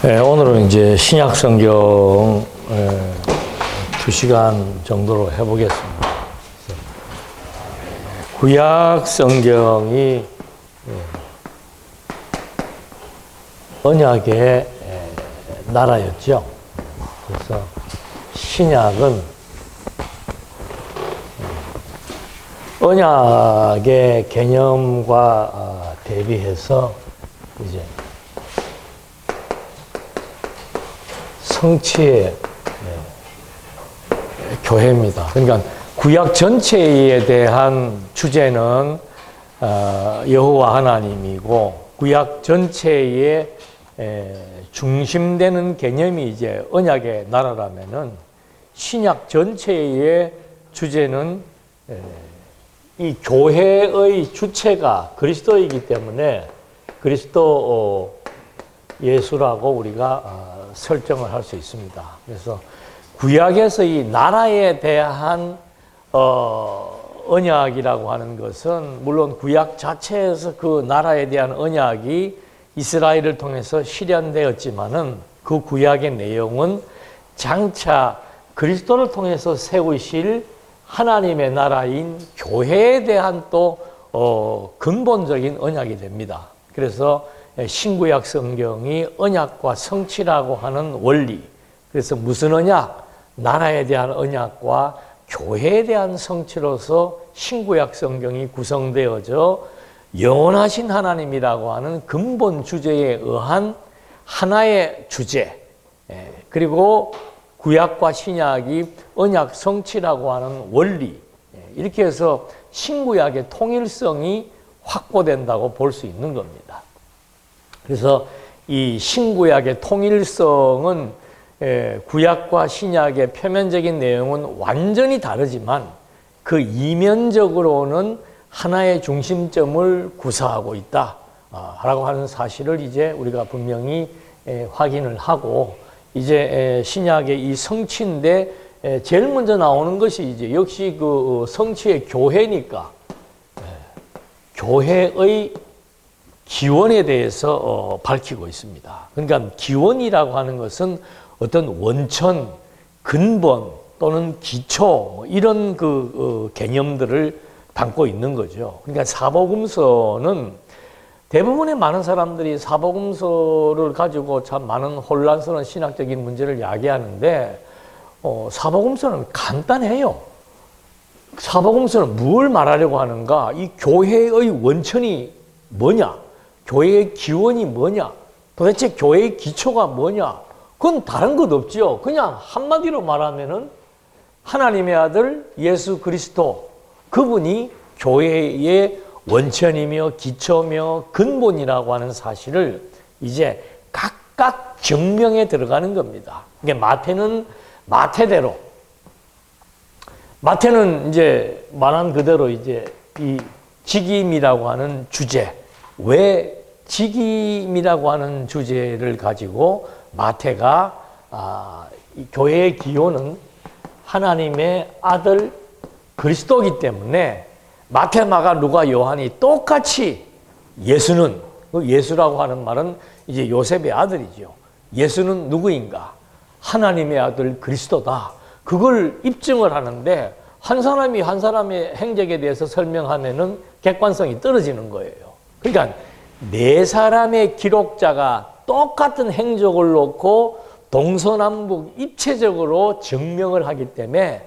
네, 오늘은 이제 신약 성경 2시간 정도로 해보겠습니다. 구약 성경이 언약의 나라였죠. 그래서 신약은 언약의 개념과 대비해서 이제 성취의 교회입니다. 그러니까 구약 전체에 대한 주제는 여호와 하나님이고, 구약 전체에 중심되는 개념이 이제 언약의 나라라면은, 신약 전체의 주제는 이 교회의 주체가 그리스도이기 때문에 그리스도 예수라고 우리가 설정을 할 수 있습니다. 그래서 구약에서 이 나라에 대한 언약이라고 하는 것은, 물론 구약 자체에서 그 나라에 대한 언약이 이스라엘을 통해서 실현되었지만은, 그 구약의 내용은 장차 그리스도를 통해서 세우실 하나님의 나라인 교회에 대한 또 근본적인 언약이 됩니다. 그래서 신구약 성경이 언약과 성취라고 하는 원리, 그래서 무슨 언약? 나라에 대한 언약과 교회에 대한 성취로서 신구약 성경이 구성되어져 영원하신 하나님이라고 하는 근본 주제에 의한 하나의 주제, 그리고 구약과 신약이 언약 성취라고 하는 원리, 이렇게 해서 신구약의 통일성이 확보된다고 볼 수 있는 겁니다. 그래서 이 신구약의 통일성은 구약과 신약의 표면적인 내용은 완전히 다르지만 그 이면적으로는 하나의 중심점을 구사하고 있다라고 하는 사실을 이제 우리가 분명히 확인을 하고, 이제 신약의 이 성취인데 제일 먼저 나오는 것이 이제 역시 그 성취의 교회니까 교회의 기원에 대해서 밝히고 있습니다. 그러니까 기원이라고 하는 것은 어떤 원천, 근본 또는 기초 이런 그 개념들을 담고 있는 거죠. 그러니까 사복음서는 대부분의 많은 사람들이 사복음서를 가지고 참 많은 혼란스러운 신학적인 문제를 야기하는데, 사복음서는 간단해요. 사복음서는 뭘 말하려고 하는가? 이 교회의 원천이 뭐냐? 교회의 기원이 뭐냐? 도대체 교회의 기초가 뭐냐? 그건 다른 것 없죠. 그냥 한마디로 말하면은 하나님의 아들 예수 그리스도, 그분이 교회의 원천이며 기초며 근본이라고 하는 사실을 이제 각각 증명에 들어가는 겁니다. 이게 마태는 마태대로, 마태는 이제 말한 그대로 이제 이 직임이라고 하는 주제, 왜 직임이라고 하는 주제를 가지고 마태가 이 교회의 기원은 하나님의 아들 그리스도이기 때문에 마태, 마가, 누가, 요한이 똑같이 예수는, 예수라고 하는 말은 이제 요셉의 아들이죠. 예수는 누구인가? 하나님의 아들 그리스도다. 그걸 입증을 하는데, 한 사람이 한 사람의 행적에 대해서 설명하면은 객관성이 떨어지는 거예요. 그러니까 네 사람의 기록자가 똑같은 행적을 놓고 동서남북 입체적으로 증명을 하기 때문에,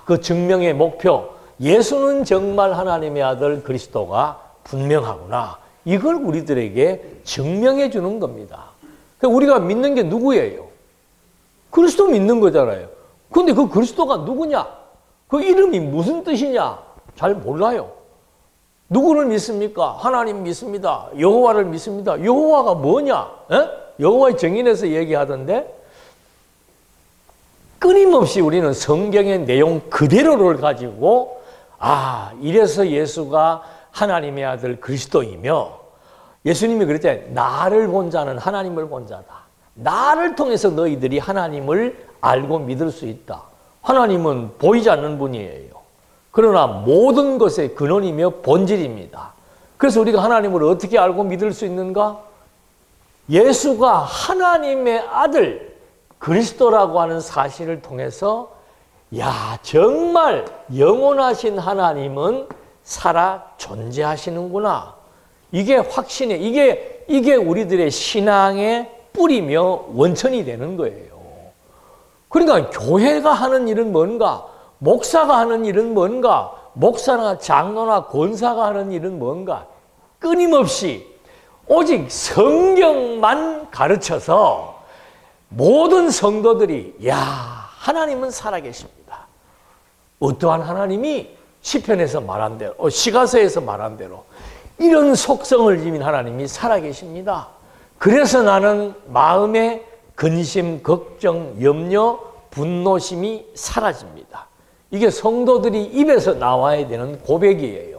그 증명의 목표, 예수는 정말 하나님의 아들 그리스도가 분명하구나, 이걸 우리들에게 증명해 주는 겁니다. 우리가 믿는 게 누구예요? 그리스도 믿는 거잖아요. 그런데 그 그리스도가 누구냐? 그 이름이 무슨 뜻이냐? 잘 몰라요. 누구를 믿습니까? 하나님 믿습니다. 여호와를 믿습니다. 여호와가 뭐냐? 여호와의 정인에서 얘기하던데, 끊임없이 우리는 성경의 내용 그대로를 가지고 이래서 예수가 하나님의 아들 그리스도이며, 예수님이 그랬잖아요. 나를 본 자는 하나님을 본 자다. 나를 통해서 너희들이 하나님을 알고 믿을 수 있다. 하나님은 보이지 않는 분이에요. 그러나 모든 것의 근원이며 본질입니다. 그래서 우리가 하나님을 어떻게 알고 믿을 수 있는가? 예수가 하나님의 아들 그리스도라고 하는 사실을 통해서 야, 정말 영원하신 하나님은 살아 존재하시는구나. 이게 확신에, 이게 우리들의 신앙의 뿌리며 원천이 되는 거예요. 그러니까 교회가 하는 일은 뭔가? 목사가 하는 일은 뭔가? 목사나 장로나 권사가 하는 일은 뭔가? 끊임없이 오직 성경만 가르쳐서 모든 성도들이 야, 하나님은 살아계십니다. 어떠한 하나님이 시편에서 말한 대로, 시가서에서 말한 대로 이런 속성을 지닌 하나님이 살아계십니다. 그래서 나는 마음의 근심, 걱정, 염려, 분노심이 사라집니다. 이게 성도들이 입에서 나와야 되는 고백이에요.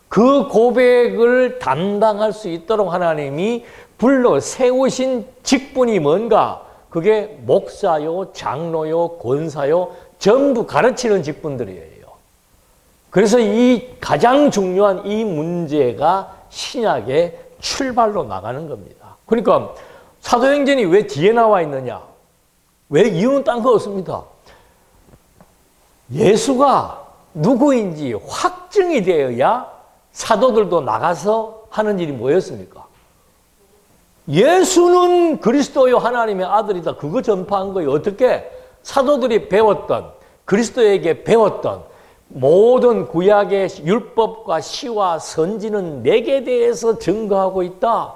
그 고백을 담당할 수 있도록 하나님이 불러 세우신 직분이 뭔가? 그게 목사요, 장로요, 권사요, 전부 가르치는 직분들이에요. 그래서 이 가장 중요한 이 문제가 신약의 출발로 나가는 겁니다. 그러니까 사도행전이 왜 뒤에 나와 있느냐? 왜 이유는 딴 거 없습니다. 예수가 누구인지 확증이 되어야 사도들도 나가서 하는 일이 뭐였습니까? 예수는 그리스도요 하나님의 아들이다. 그거 전파한 거예요. 어떻게? 사도들이 배웠던, 그리스도에게 배웠던 모든 구약의 율법과 시와 선지는 내게 대해서 증거하고 있다.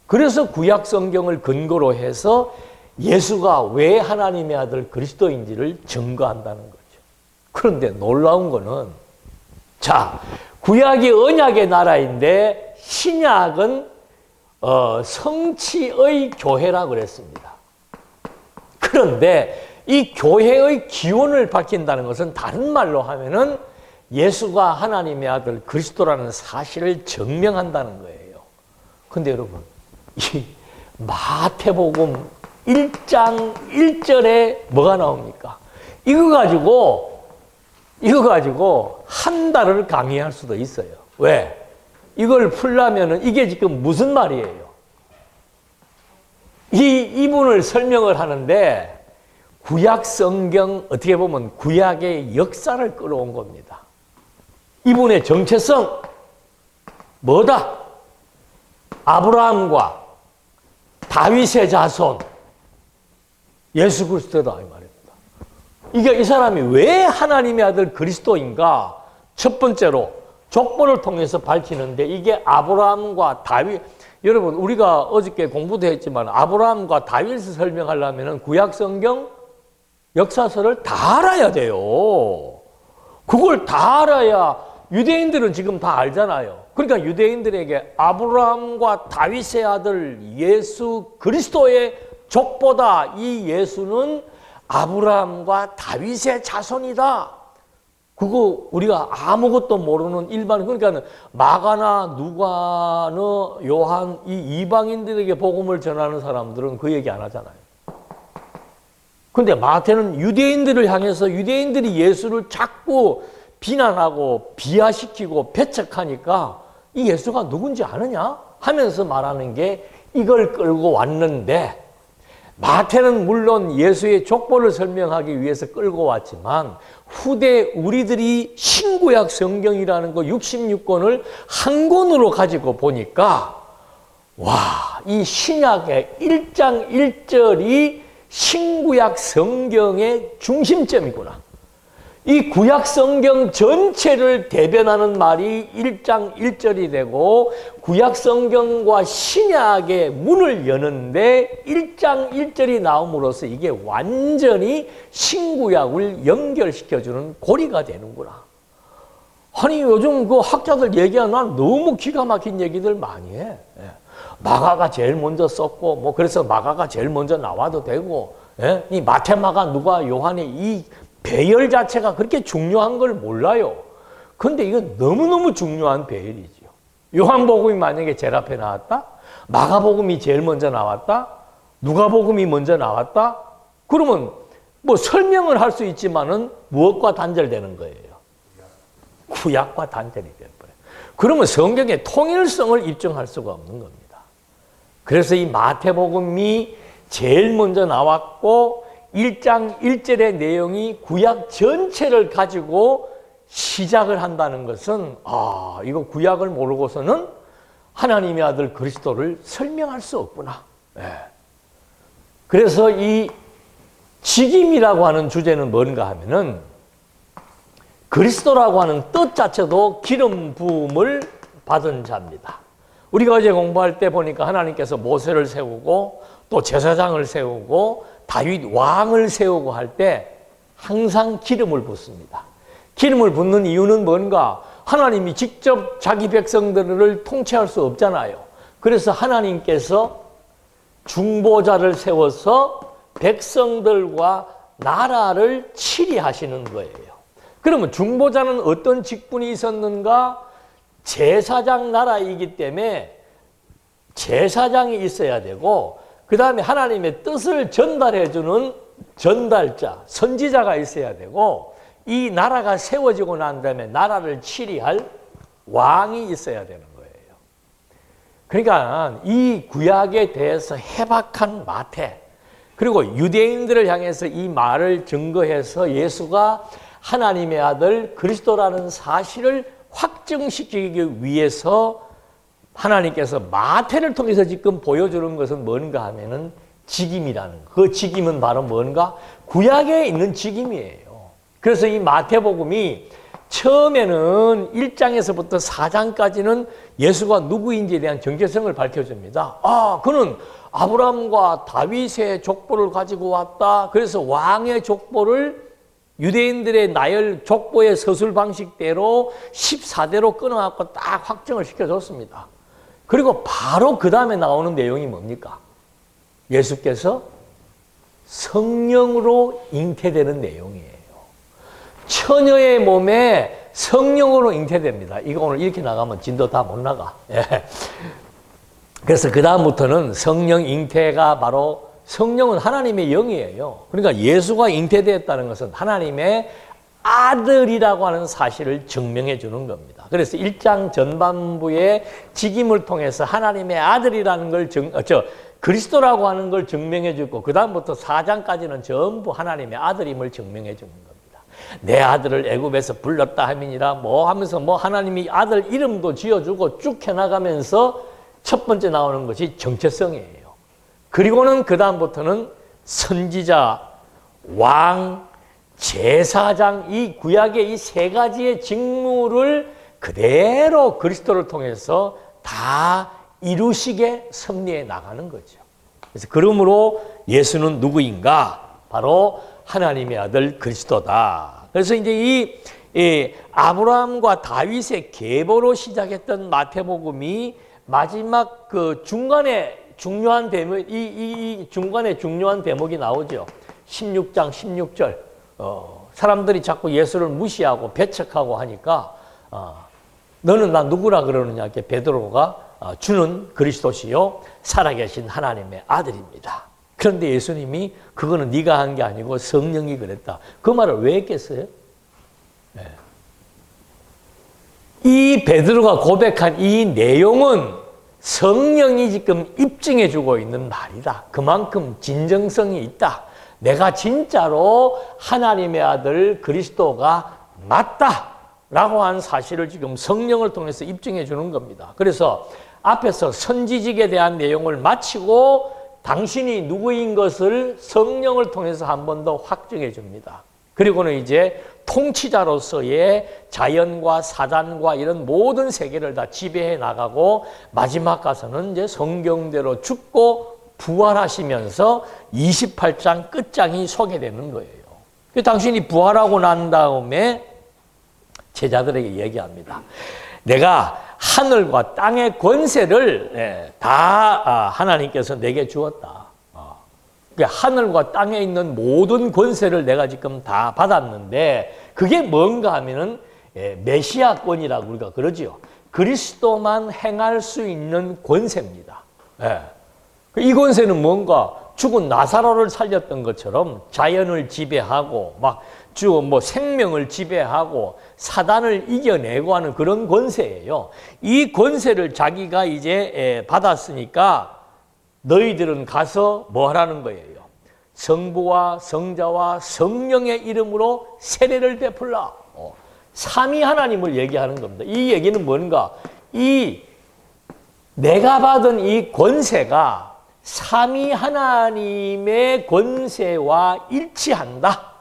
그래서 구약 성경을 근거로 해서 예수가 왜 하나님의 아들 그리스도인지를 증거한다는 거죠. 그런데 놀라운 거는 자, 구약이 언약의 나라인데 신약은 성취의 교회라 그랬습니다. 그런데 이 교회의 기원을 밝힌다는 것은 다른 말로 하면은 예수가 하나님의 아들 그리스도라는 사실을 증명한다는 거예요. 근데 여러분, 이 마태복음 1장 1절에 뭐가 나옵니까? 이거 가지고 한 달을 강의할 수도 있어요. 왜? 이걸 풀려면은 이게 지금 무슨 말이에요? 이분을 설명을 하는데 구약 성경 어떻게 보면 구약의 역사를 끌어온 겁니다. 이분의 정체성 뭐다? 아브라함과 다윗의 자손 예수 그리스도다 이 말입니다. 이게 이 사람이 왜 하나님의 아들 그리스도인가? 첫 번째로 족보를 통해서 밝히는데 이게 아브라함과 다윗, 여러분 우리가 어저께 공부도 했지만 아브라함과 다윗을 설명하려면 구약 성경 역사서를 다 알아야 돼요. 그걸 다 알아야 유대인들은 지금 다 알잖아요. 그러니까 유대인들에게 아브라함과 다윗의 아들 예수 그리스도의 족보다. 이 예수는 아브라함과 다윗의 자손이다. 그거 우리가 아무것도 모르는 일반, 그러니까 마가나 누가나 요한 이 이방인들에게 복음을 전하는 사람들은 그 얘기 안 하잖아요. 근데 마태는 유대인들을 향해서 유대인들이 예수를 자꾸 비난하고 비하시키고 배척하니까 이 예수가 누군지 아느냐 하면서 말하는 게 이걸 끌고 왔는데, 마태는 물론 예수의 족보를 설명하기 위해서 끌고 왔지만 후대 우리들이 신구약 성경이라는 거 66권을 한 권으로 가지고 보니까 와, 이 신약의 1장 1절이 신구약 성경의 중심점이구나. 이 구약 성경 전체를 대변하는 말이 1장 1절이 되고 구약 성경과 신약의 문을 여는데 1장 1절이 나옴으로써 이게 완전히 신구약을 연결시켜주는 고리가 되는구나. 아니 요즘 그 학자들 얘기하는 난 너무 기가 막힌 얘기들 많이 해. 마가가 제일 먼저 썼고 뭐 그래서 마가가 제일 먼저 나와도 되고, 이 마태, 마가, 누가, 요한의 이 배열 자체가 그렇게 중요한 걸 몰라요. 근데 이건 너무너무 중요한 배열이죠. 요한복음이 만약에 제일 앞에 나왔다? 마가복음이 제일 먼저 나왔다? 누가복음이 먼저 나왔다? 그러면 뭐 설명을 할 수 있지만은 무엇과 단절되는 거예요? 구약과 단절이 되는 거예요. 그러면 성경의 통일성을 입증할 수가 없는 겁니다. 그래서 이 마태복음이 제일 먼저 나왔고 1장 1절의 내용이 구약 전체를 가지고 시작을 한다는 것은 이거 구약을 모르고서는 하나님의 아들 그리스도를 설명할 수 없구나. 그래서 이 직임이라고 하는 주제는 뭔가 하면은 그리스도라고 하는 뜻 자체도 기름 부음을 받은 자입니다. 우리가 어제 공부할 때 보니까 하나님께서 모세를 세우고 또 제사장을 세우고 다윗 왕을 세우고 할 때 항상 기름을 붓습니다. 기름을 붓는 이유는 뭔가? 하나님이 직접 자기 백성들을 통치할 수 없잖아요. 그래서 하나님께서 중보자를 세워서 백성들과 나라를 치리하시는 거예요. 그러면 중보자는 어떤 직분이 있었는가? 제사장 나라이기 때문에 제사장이 있어야 되고 그 다음에 하나님의 뜻을 전달해주는 전달자, 선지자가 있어야 되고 이 나라가 세워지고 난 다음에 나라를 치리할 왕이 있어야 되는 거예요. 그러니까 이 구약에 대해서 해박한 마태 그리고 유대인들을 향해서 이 말을 증거해서 예수가 하나님의 아들 그리스도라는 사실을 확증시키기 위해서 하나님께서 마태를 통해서 지금 보여주는 것은 뭔가 하면은 직임이라는 거. 그 직임은 바로 뭔가? 구약에 있는 직임이에요. 그래서 이 마태복음이 처음에는 1장에서부터 4장까지는 예수가 누구인지에 대한 정체성을 밝혀줍니다. 그는 아브라함과 다윗의 족보를 가지고 왔다. 그래서 왕의 족보를 유대인들의 나열 족보의 서술 방식대로 14대로 끊어갖고 딱 확정을 시켜줬습니다. 그리고 바로 그 다음에 나오는 내용이 뭡니까? 예수께서 성령으로 잉태되는 내용이에요. 처녀의 몸에 성령으로 잉태됩니다. 이거 오늘 이렇게 나가면 진도 다 못 나가. 그래서 그 다음부터는 성령 잉태가 바로 성령은 하나님의 영이에요. 그러니까 예수가 잉태되었다는 것은 하나님의 아들이라고 하는 사실을 증명해 주는 겁니다. 그래서 1장 전반부의 직임을 통해서 하나님의 아들이라는 걸 그리스도라고 하는 걸 증명해 주고 그 다음부터 4장까지는 전부 하나님의 아들임을 증명해 주는 겁니다. 내 아들을 애굽에서 불렀다 함이니라 뭐 하면서 뭐 하나님이 아들 이름도 지어주고 쭉 해나가면서 첫 번째 나오는 것이 정체성이에요. 그리고는 그 다음부터는 선지자, 왕, 제사장 이 구약의 이 세 가지의 직무를 그대로 그리스도를 통해서 다 이루시게 섭리해 나가는 거죠. 그래서 그러므로 예수는 누구인가? 바로 하나님의 아들 그리스도다. 그래서 이제 이 아브라함과 다윗의 계보로 시작했던 마태복음이 마지막 그 중간에 중요한 대목, 이 중간에 중요한 대목이 나오죠. 16장 16절. 사람들이 자꾸 예수를 무시하고 배척하고 하니까 너는 나 누구라 그러느냐 이렇게 베드로가 주는 그리스도시요 살아계신 하나님의 아들입니다. 그런데 예수님이 그거는 네가 한 게 아니고 성령이 그랬다. 그 말을 왜 했겠어요? 네. 이 베드로가 고백한 이 내용은 성령이 지금 입증해 주고 있는 말이다. 그만큼 진정성이 있다. 내가 진짜로 하나님의 아들 그리스도가 맞다라고 한 사실을 지금 성령을 통해서 입증해 주는 겁니다. 그래서 앞에서 선지직에 대한 내용을 마치고 당신이 누구인 것을 성령을 통해서 한 번 더 확증해 줍니다. 그리고는 이제 통치자로서의 자연과 사단과 이런 모든 세계를 다 지배해 나가고 마지막 가서는 이제 성경대로 죽고 부활하시면서 28장 끝장이 소개되는 거예요. 당신이 부활하고 난 다음에 제자들에게 얘기합니다. 내가 하늘과 땅의 권세를 다 하나님께서 내게 주었다. 하늘과 땅에 있는 모든 권세를 내가 지금 다 받았는데 그게 뭔가 하면은 메시아권이라고 우리가 그러지요. 그리스도만 행할 수 있는 권세입니다. 이 권세는 뭔가 죽은 나사로를 살렸던 것처럼 자연을 지배하고 막 생명을 지배하고 사단을 이겨내고 하는 그런 권세예요. 이 권세를 자기가 이제 받았으니까 너희들은 가서 뭐 하라는 거예요? 성부와 성자와 성령의 이름으로 세례를 베풀라. 삼위 하나님을 얘기하는 겁니다. 이 얘기는 뭔가? 내가 받은 이 권세가 삼위 하나님의 권세와 일치한다.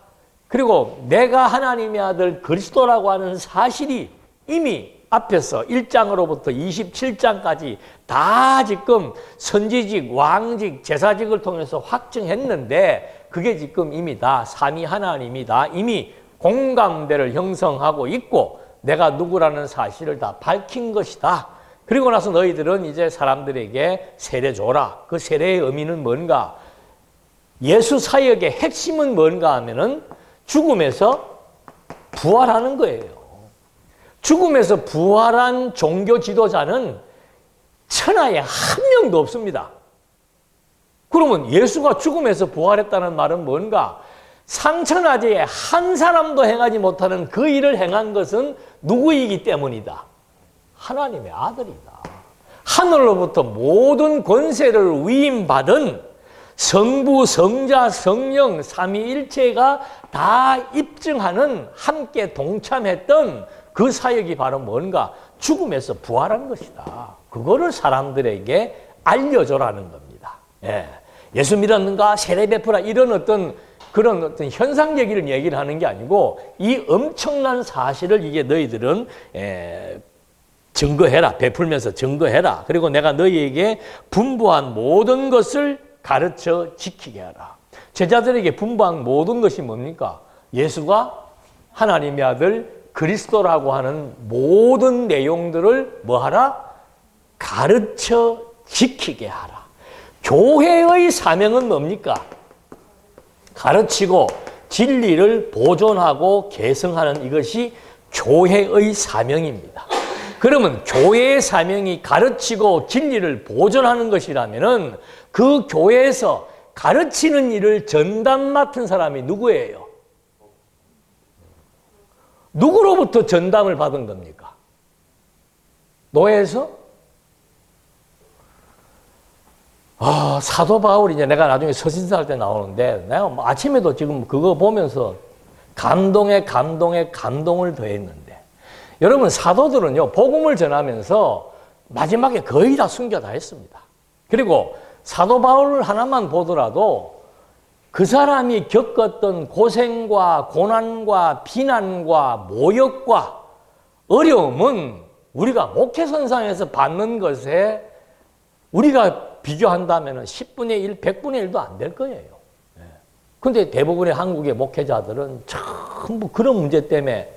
그리고 내가 하나님의 아들 그리스도라고 하는 사실이 이미 앞에서 1장으로부터 27장까지 다 지금 선지직, 왕직, 제사직을 통해서 확증했는데 그게 지금 이미 다 삼위 하나님이 다 이미 공감대를 형성하고 있고 내가 누구라는 사실을 다 밝힌 것이다. 그리고 나서 너희들은 이제 사람들에게 세례 줘라. 그 세례의 의미는 뭔가? 예수 사역의 핵심은 뭔가 하면은 죽음에서 부활하는 거예요. 죽음에서 부활한 종교 지도자는 천하에 한 명도 없습니다. 그러면 예수가 죽음에서 부활했다는 말은 뭔가? 상천하제에 한 사람도 행하지 못하는 그 일을 행한 것은 누구이기 때문이다? 하나님의 아들이다. 하늘로부터 모든 권세를 위임받은 성부, 성자, 성령, 삼위일체가 다 입증하는 함께 동참했던 그 사역이 바로 뭔가? 죽음에서 부활한 것이다. 그거를 사람들에게 알려줘라는 겁니다. 예수 믿었는가? 세례 베풀라 이런 그런 어떤 현상적인 얘기를 하는 게 아니고 이 엄청난 사실을 이게 너희들은 증거해라. 베풀면서 증거해라. 그리고 내가 너희에게 분부한 모든 것을 가르쳐 지키게 하라. 제자들에게 분부한 모든 것이 뭡니까? 예수가 하나님의 아들 그리스도라고 하는 모든 내용들을 뭐 하라? 가르쳐 지키게 하라. 교회의 사명은 뭡니까? 가르치고 진리를 보존하고 계승하는 이것이 교회의 사명입니다. 그러면 교회의 사명이 가르치고 진리를 보존하는 것이라면은 그 교회에서 가르치는 일을 전담 맡은 사람이 누구예요? 누구로부터 전담을 받은 겁니까? 노예에서? 사도 바울이 이제 내가 나중에 서신서 할 때 나오는데 내가 뭐 아침에도 지금 그거 보면서 감동을 더했는데 여러분 사도들은요 복음을 전하면서 마지막에 거의 다 순교 다 했습니다. 그리고 사도 바울 하나만 보더라도 그 사람이 겪었던 고생과 고난과 비난과 모욕과 어려움은 우리가 목회선상에서 받는 것에 우리가 비교한다면 10분의 1, 100분의 1도 안 될 거예요. 그런데 대부분의 한국의 목회자들은 전부 그런 문제 때문에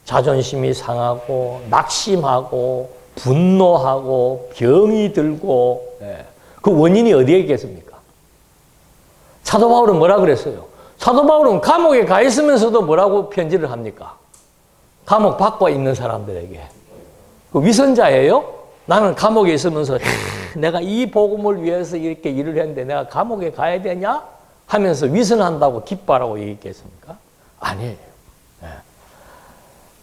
자존심이 상하고 낙심하고 분노하고 병이 들고 그 원인이 어디에 있겠습니까? 사도 바울은 뭐라 그랬어요? 사도 바울은 감옥에 가 있으면서도 뭐라고 편지를 합니까? 감옥 밖에 있는 사람들에게. 그 위선자예요? 나는 감옥에 있으면서 내가 이 복음을 위해서 이렇게 일을 했는데 내가 감옥에 가야 되냐? 하면서 위선한다고 기뻐하라고 얘기했습니까? 아니에요.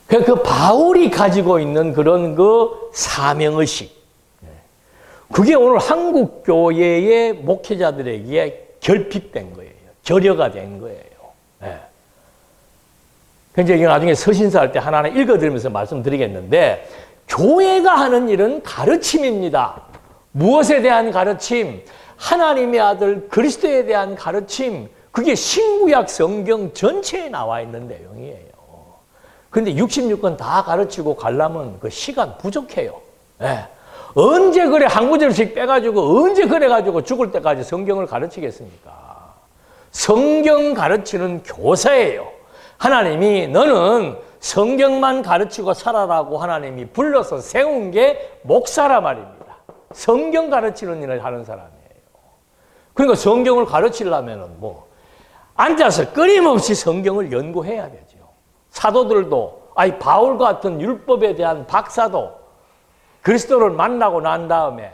그 바울이 가지고 있는 그런 그 사명의식. 그게 오늘 한국 교회의 목회자들에게 결핍된 거예요. 결여가 된 거예요. 그래서 나중에 서신서 할 때 하나하나 읽어드리면서 말씀드리겠는데 교회가 하는 일은 가르침입니다. 무엇에 대한 가르침? 하나님의 아들 그리스도에 대한 가르침. 그게 신구약 성경 전체에 나와 있는 내용이에요. 그런데 66권 다 가르치고 가려면 그 시간 부족해요. 언제 그래 한 구절씩 빼가지고 언제 그래가지고 죽을 때까지 성경을 가르치겠습니까? 성경 가르치는 교사예요. 하나님이 너는 성경만 가르치고 살아라고 하나님이 불러서 세운 게 목사라 말입니다. 성경 가르치는 일을 하는 사람이에요. 그러니까 성경을 가르치려면 뭐 앉아서 끊임없이 성경을 연구해야 되죠. 사도들도 바울 같은 율법에 대한 박사도 그리스도를 만나고 난 다음에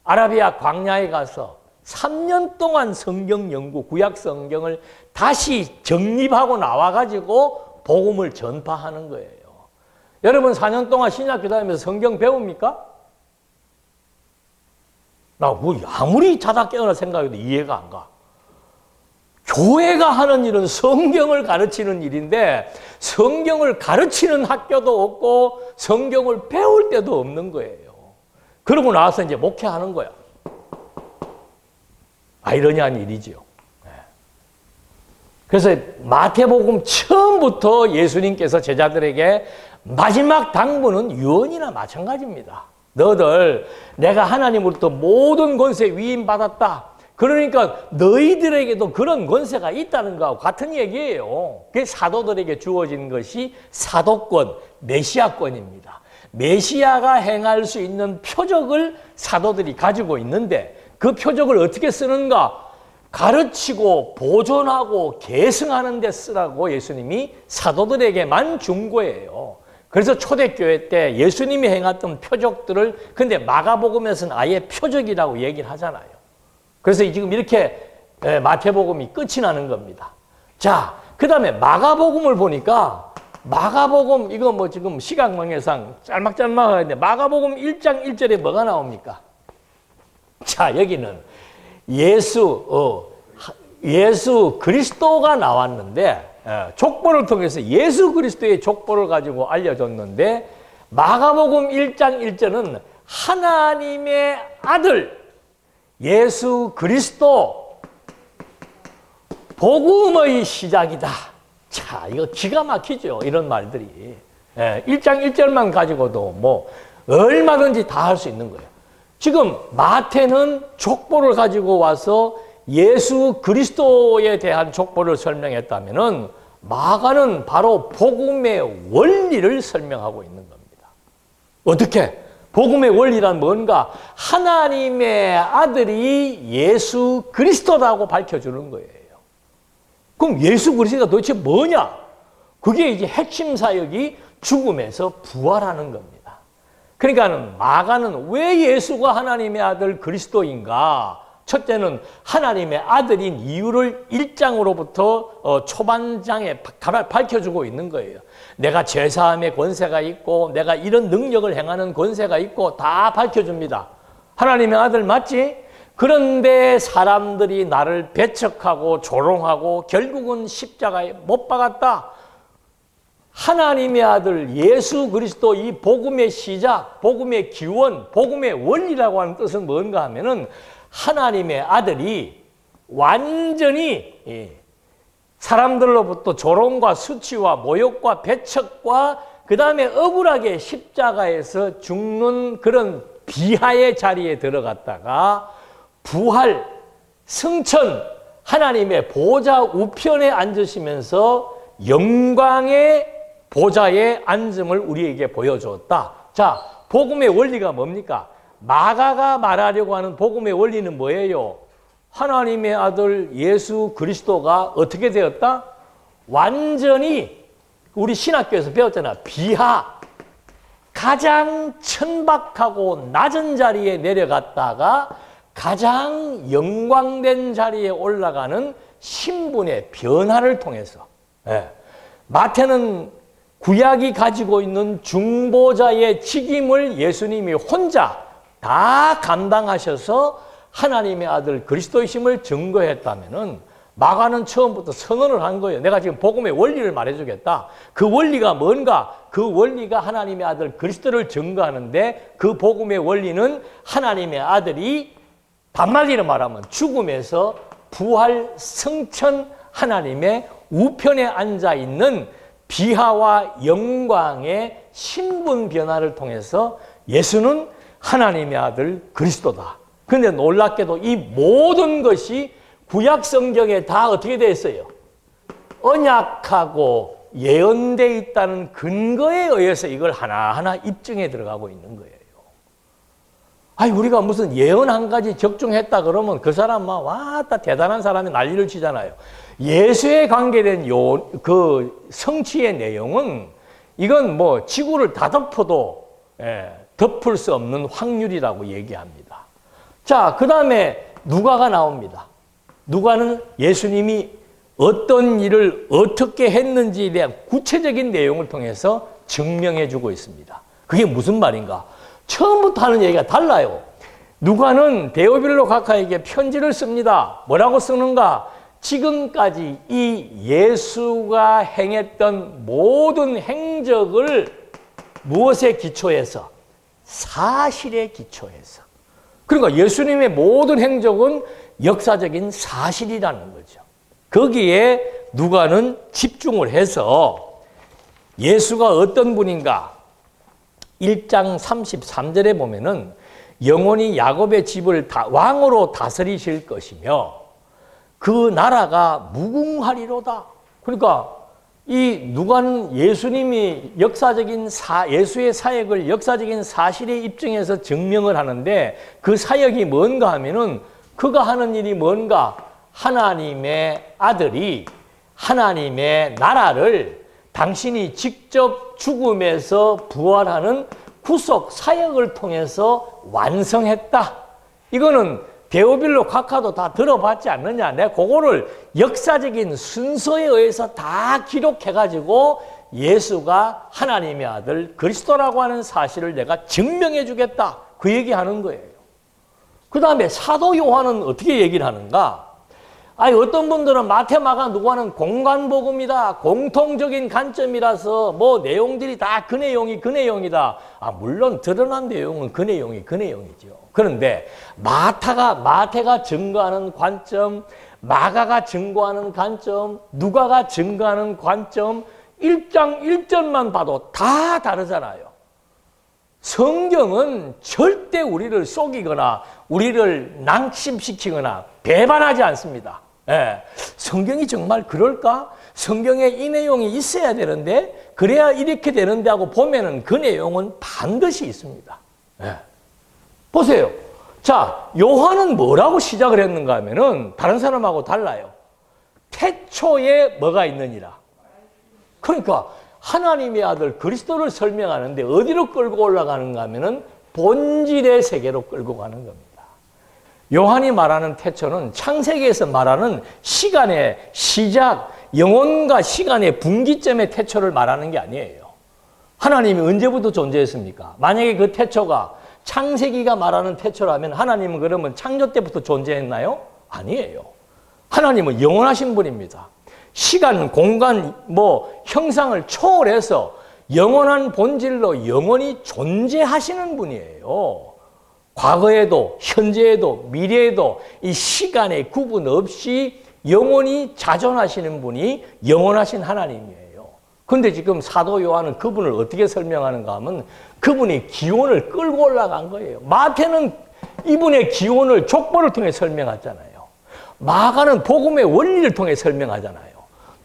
아라비아 광야에 가서 3년 동안 성경 연구, 구약 성경을 다시 정립하고 나와가지고 복음을 전파하는 거예요. 여러분 4년 동안 신학교 다니면서 성경 배웁니까? 나 아무리 자다 깨어나 생각해도 이해가 안 가. 교회가 하는 일은 성경을 가르치는 일인데 성경을 가르치는 학교도 없고 성경을 배울 때도 없는 거예요. 그러고 나서 이제 목회하는 거야. 아이러니한 일이지요. 그래서 마태복음 처음부터 예수님께서 제자들에게 마지막 당부는 유언이나 마찬가지입니다. 너들 내가 하나님으로부터 모든 권세 위임받았다. 그러니까 너희들에게도 그런 권세가 있다는 것과 같은 얘기예요. 그게 사도들에게 주어진 것이 사도권, 메시아권입니다. 메시아가 행할 수 있는 표적을 사도들이 가지고 있는데 그 표적을 어떻게 쓰는가? 가르치고 보존하고 계승하는 데 쓰라고 예수님이 사도들에게만 준 거예요. 그래서 초대교회 때 예수님이 행했던 표적들을 근데 마가복음에서는 아예 표적이라고 얘기를 하잖아요. 그래서 지금 이렇게 마태복음이 끝이 나는 겁니다. 자, 그 다음에 마가복음을 보니까 마가복음 이거 뭐 지금 시각망해상 짤막짤막한데 마가복음 1장 1절에 뭐가 나옵니까? 자, 여기는 예수 그리스도가 나왔는데 족보를 통해서 예수 그리스도의 족보를 가지고 알려줬는데 마가복음 1장 1절은 하나님의 아들 예수 그리스도 복음의 시작이다. 자, 이거 기가 막히죠. 이런 말들이. 1장 1절만 가지고도 뭐 얼마든지 다 할 수 있는 거예요. 지금 마태는 족보를 가지고 와서 예수 그리스도에 대한 족보를 설명했다면은 마가는 바로 복음의 원리를 설명하고 있는 겁니다. 어떻게? 복음의 원리란 뭔가? 하나님의 아들이 예수 그리스도라고 밝혀주는 거예요. 그럼 예수 그리스도가 도대체 뭐냐? 그게 이제 핵심 사역이 죽음에서 부활하는 겁니다. 그러니까 마가는 왜 예수가 하나님의 아들 그리스도인가? 첫째는 하나님의 아들인 이유를 1장으로부터 초반장에 밝혀주고 있는 거예요. 내가 죄사함의 권세가 있고 내가 이런 능력을 행하는 권세가 있고 다 밝혀줍니다. 하나님의 아들 맞지? 그런데 사람들이 나를 배척하고 조롱하고 결국은 십자가에 못 박았다. 하나님의 아들 예수 그리스도 이 복음의 시작, 복음의 기원, 복음의 원리라고 하는 뜻은 뭔가 하면은 하나님의 아들이 완전히 사람들로부터 조롱과 수치와 모욕과 배척과 그 다음에 억울하게 십자가에서 죽는 그런 비하의 자리에 들어갔다가 부활, 승천, 하나님의 보좌 우편에 앉으시면서 영광의 보좌에 앉음을 우리에게 보여줬다. 자, 복음의 원리가 뭡니까? 마가가 말하려고 하는 복음의 원리는 뭐예요? 하나님의 아들 예수 그리스도가 어떻게 되었다? 완전히 우리 신학교에서 배웠잖아. 비하. 가장 천박하고 낮은 자리에 내려갔다가 가장 영광된 자리에 올라가는 신분의 변화를 통해서. 마태는 구약이 가지고 있는 중보자의 책임을 예수님이 혼자 다 감당하셔서 하나님의 아들 그리스도이심을 증거했다면은 마가는 처음부터 선언을 한 거예요. 내가 지금 복음의 원리를 말해주겠다. 그 원리가 뭔가? 그 원리가 하나님의 아들 그리스도를 증거하는데 그 복음의 원리는 하나님의 아들이 반말리로 말하면 죽음에서 부활, 승천, 하나님의 우편에 앉아있는 비하와 영광의 신분 변화를 통해서 예수는 하나님의 아들 그리스도다. 그런데 놀랍게도 이 모든 것이 구약 성경에 다 어떻게 되어 있어요? 언약하고 예언되어 있다는 근거에 의해서 이걸 하나하나 입증해 들어가고 있는 거예요. 아니, 우리가 무슨 예언 한 가지 적중했다 그러면 그 사람 막 왔다 대단한 사람이 난리를 치잖아요. 예수에 관계된 그 성취의 내용은 이건 뭐 지구를 다 덮어도 덮을 수 없는 확률이라고 얘기합니다. 자, 그 다음에 누가가 나옵니다. 누가는 예수님이 어떤 일을 어떻게 했는지에 대한 구체적인 내용을 통해서 증명해 주고 있습니다. 그게 무슨 말인가? 처음부터 하는 얘기가 달라요. 누가는 데오빌로 각하에게 편지를 씁니다. 뭐라고 쓰는가? 지금까지 이 예수가 행했던 모든 행적을 무엇에 기초해서? 사실에 기초해서. 그러니까 예수님의 모든 행적은 역사적인 사실이라는 거죠. 거기에 누가는 집중을 해서 예수가 어떤 분인가? 1장 33절에 보면은 영원히 야곱의 집을 왕으로 다스리실 것이며 그 나라가 무궁하리로다. 그러니까 이 누가는 예수님이 예수의 사역을 역사적인 사실에 입증해서 증명을 하는데 그 사역이 뭔가 하면은 그가 하는 일이 뭔가? 하나님의 아들이 하나님의 나라를 당신이 직접 죽음에서 부활하는 구속 사역을 통해서 완성했다. 이거는 데오빌로 각하도 다 들어봤지 않느냐. 내가 그거를 역사적인 순서에 의해서 다 기록해가지고 예수가 하나님의 아들 그리스도라고 하는 사실을 내가 증명해 주겠다. 그 얘기하는 거예요. 그 다음에 사도 요한은 어떻게 얘기를 하는가? 아니, 어떤 분들은 마태, 마가, 누가는 공간복음이다. 공통적인 관점이라서 뭐 내용들이 다 그 내용이다. 물론 드러난 내용은 그 내용이죠. 그런데 마태가 증거하는 관점, 마가가 증거하는 관점, 누가가 증거하는 관점, 1장 1절만 봐도 다 다르잖아요. 성경은 절대 우리를 속이거나 우리를 낭심시키거나 배반하지 않습니다. 예. 성경이 정말 그럴까? 성경에 이 내용이 있어야 되는데 그래야 이렇게 되는데 하고 보면은 그 내용은 반드시 있습니다. 예. 보세요. 자, 요한은 뭐라고 시작을 했는가 하면은 다른 사람하고 달라요. 태초에 뭐가 있느니라. 그러니까 하나님의 아들 그리스도를 설명하는데 어디로 끌고 올라가는가 하면은 본질의 세계로 끌고 가는 겁니다. 요한이 말하는 태초는 창세기에서 말하는 시간의 시작, 영혼과 시간의 분기점의 태초를 말하는 게 아니에요. 하나님이 언제부터 존재했습니까? 만약에 그 태초가 창세기가 말하는 태초라면 하나님은 그러면 창조 때부터 존재했나요? 아니에요. 하나님은 영원하신 분입니다. 시간, 공간, 형상을 초월해서 영원한 본질로 영원히 존재하시는 분이에요. 과거에도, 현재에도, 미래에도 이 시간의 구분 없이 영원히 자존하시는 분이 영원하신 하나님이에요. 그런데 지금 사도 요한은 그분을 어떻게 설명하는가 하면 그분의 기원을 끌고 올라간 거예요. 마태는 이분의 기원을 족보를 통해 설명하잖아요. 마가는 복음의 원리를 통해 설명하잖아요.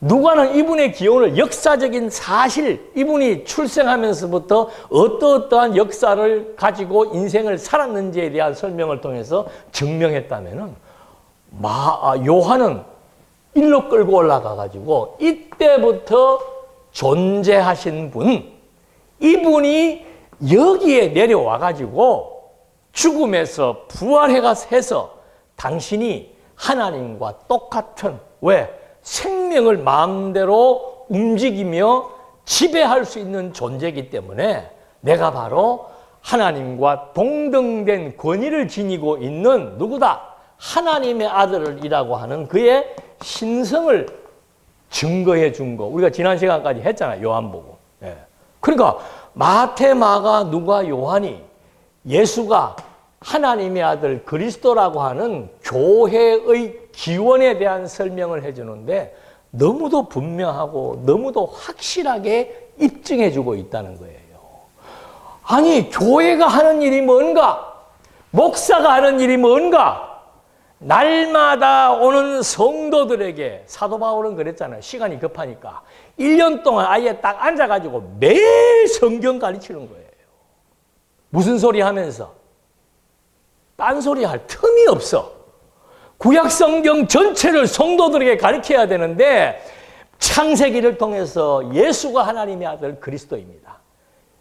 누가는 이분의 기원을 역사적인 사실, 이분이 출생하면서부터 어떠한 역사를 가지고 인생을 살았는지에 대한 설명을 통해서 증명했다면은 요한은 일로 끌고 올라가가지고 이때부터 존재하신 분, 이분이 여기에 내려와가지고 죽음에서 부활해서 당신이 하나님과 똑같은, 왜? 생명을 마음대로 움직이며 지배할 수 있는 존재이기 때문에 내가 바로 하나님과 동등된 권위를 지니고 있는 누구다? 하나님의 아들이라고 하는 그의 신성을 증거해 준 거. 우리가 지난 시간까지 했잖아요. 요한복음. 예. 그러니까 마태, 마가, 누가, 요한이 예수가 하나님의 아들 그리스도라고 하는 교회의 기원에 대한 설명을 해주는데 너무도 분명하고 너무도 확실하게 입증해주고 있다는 거예요. 아니, 교회가 하는 일이 뭔가? 목사가 하는 일이 뭔가? 날마다 오는 성도들에게, 사도 바울은 그랬잖아요. 시간이 급하니까 1년 동안 아예 딱 앉아가지고 매일 성경 가르치는 거예요. 무슨 소리 하면서? 딴소리 할 틈이 없어. 구약 성경 전체를 성도들에게 가르쳐야 되는데 창세기를 통해서 예수가 하나님의 아들 그리스도입니다.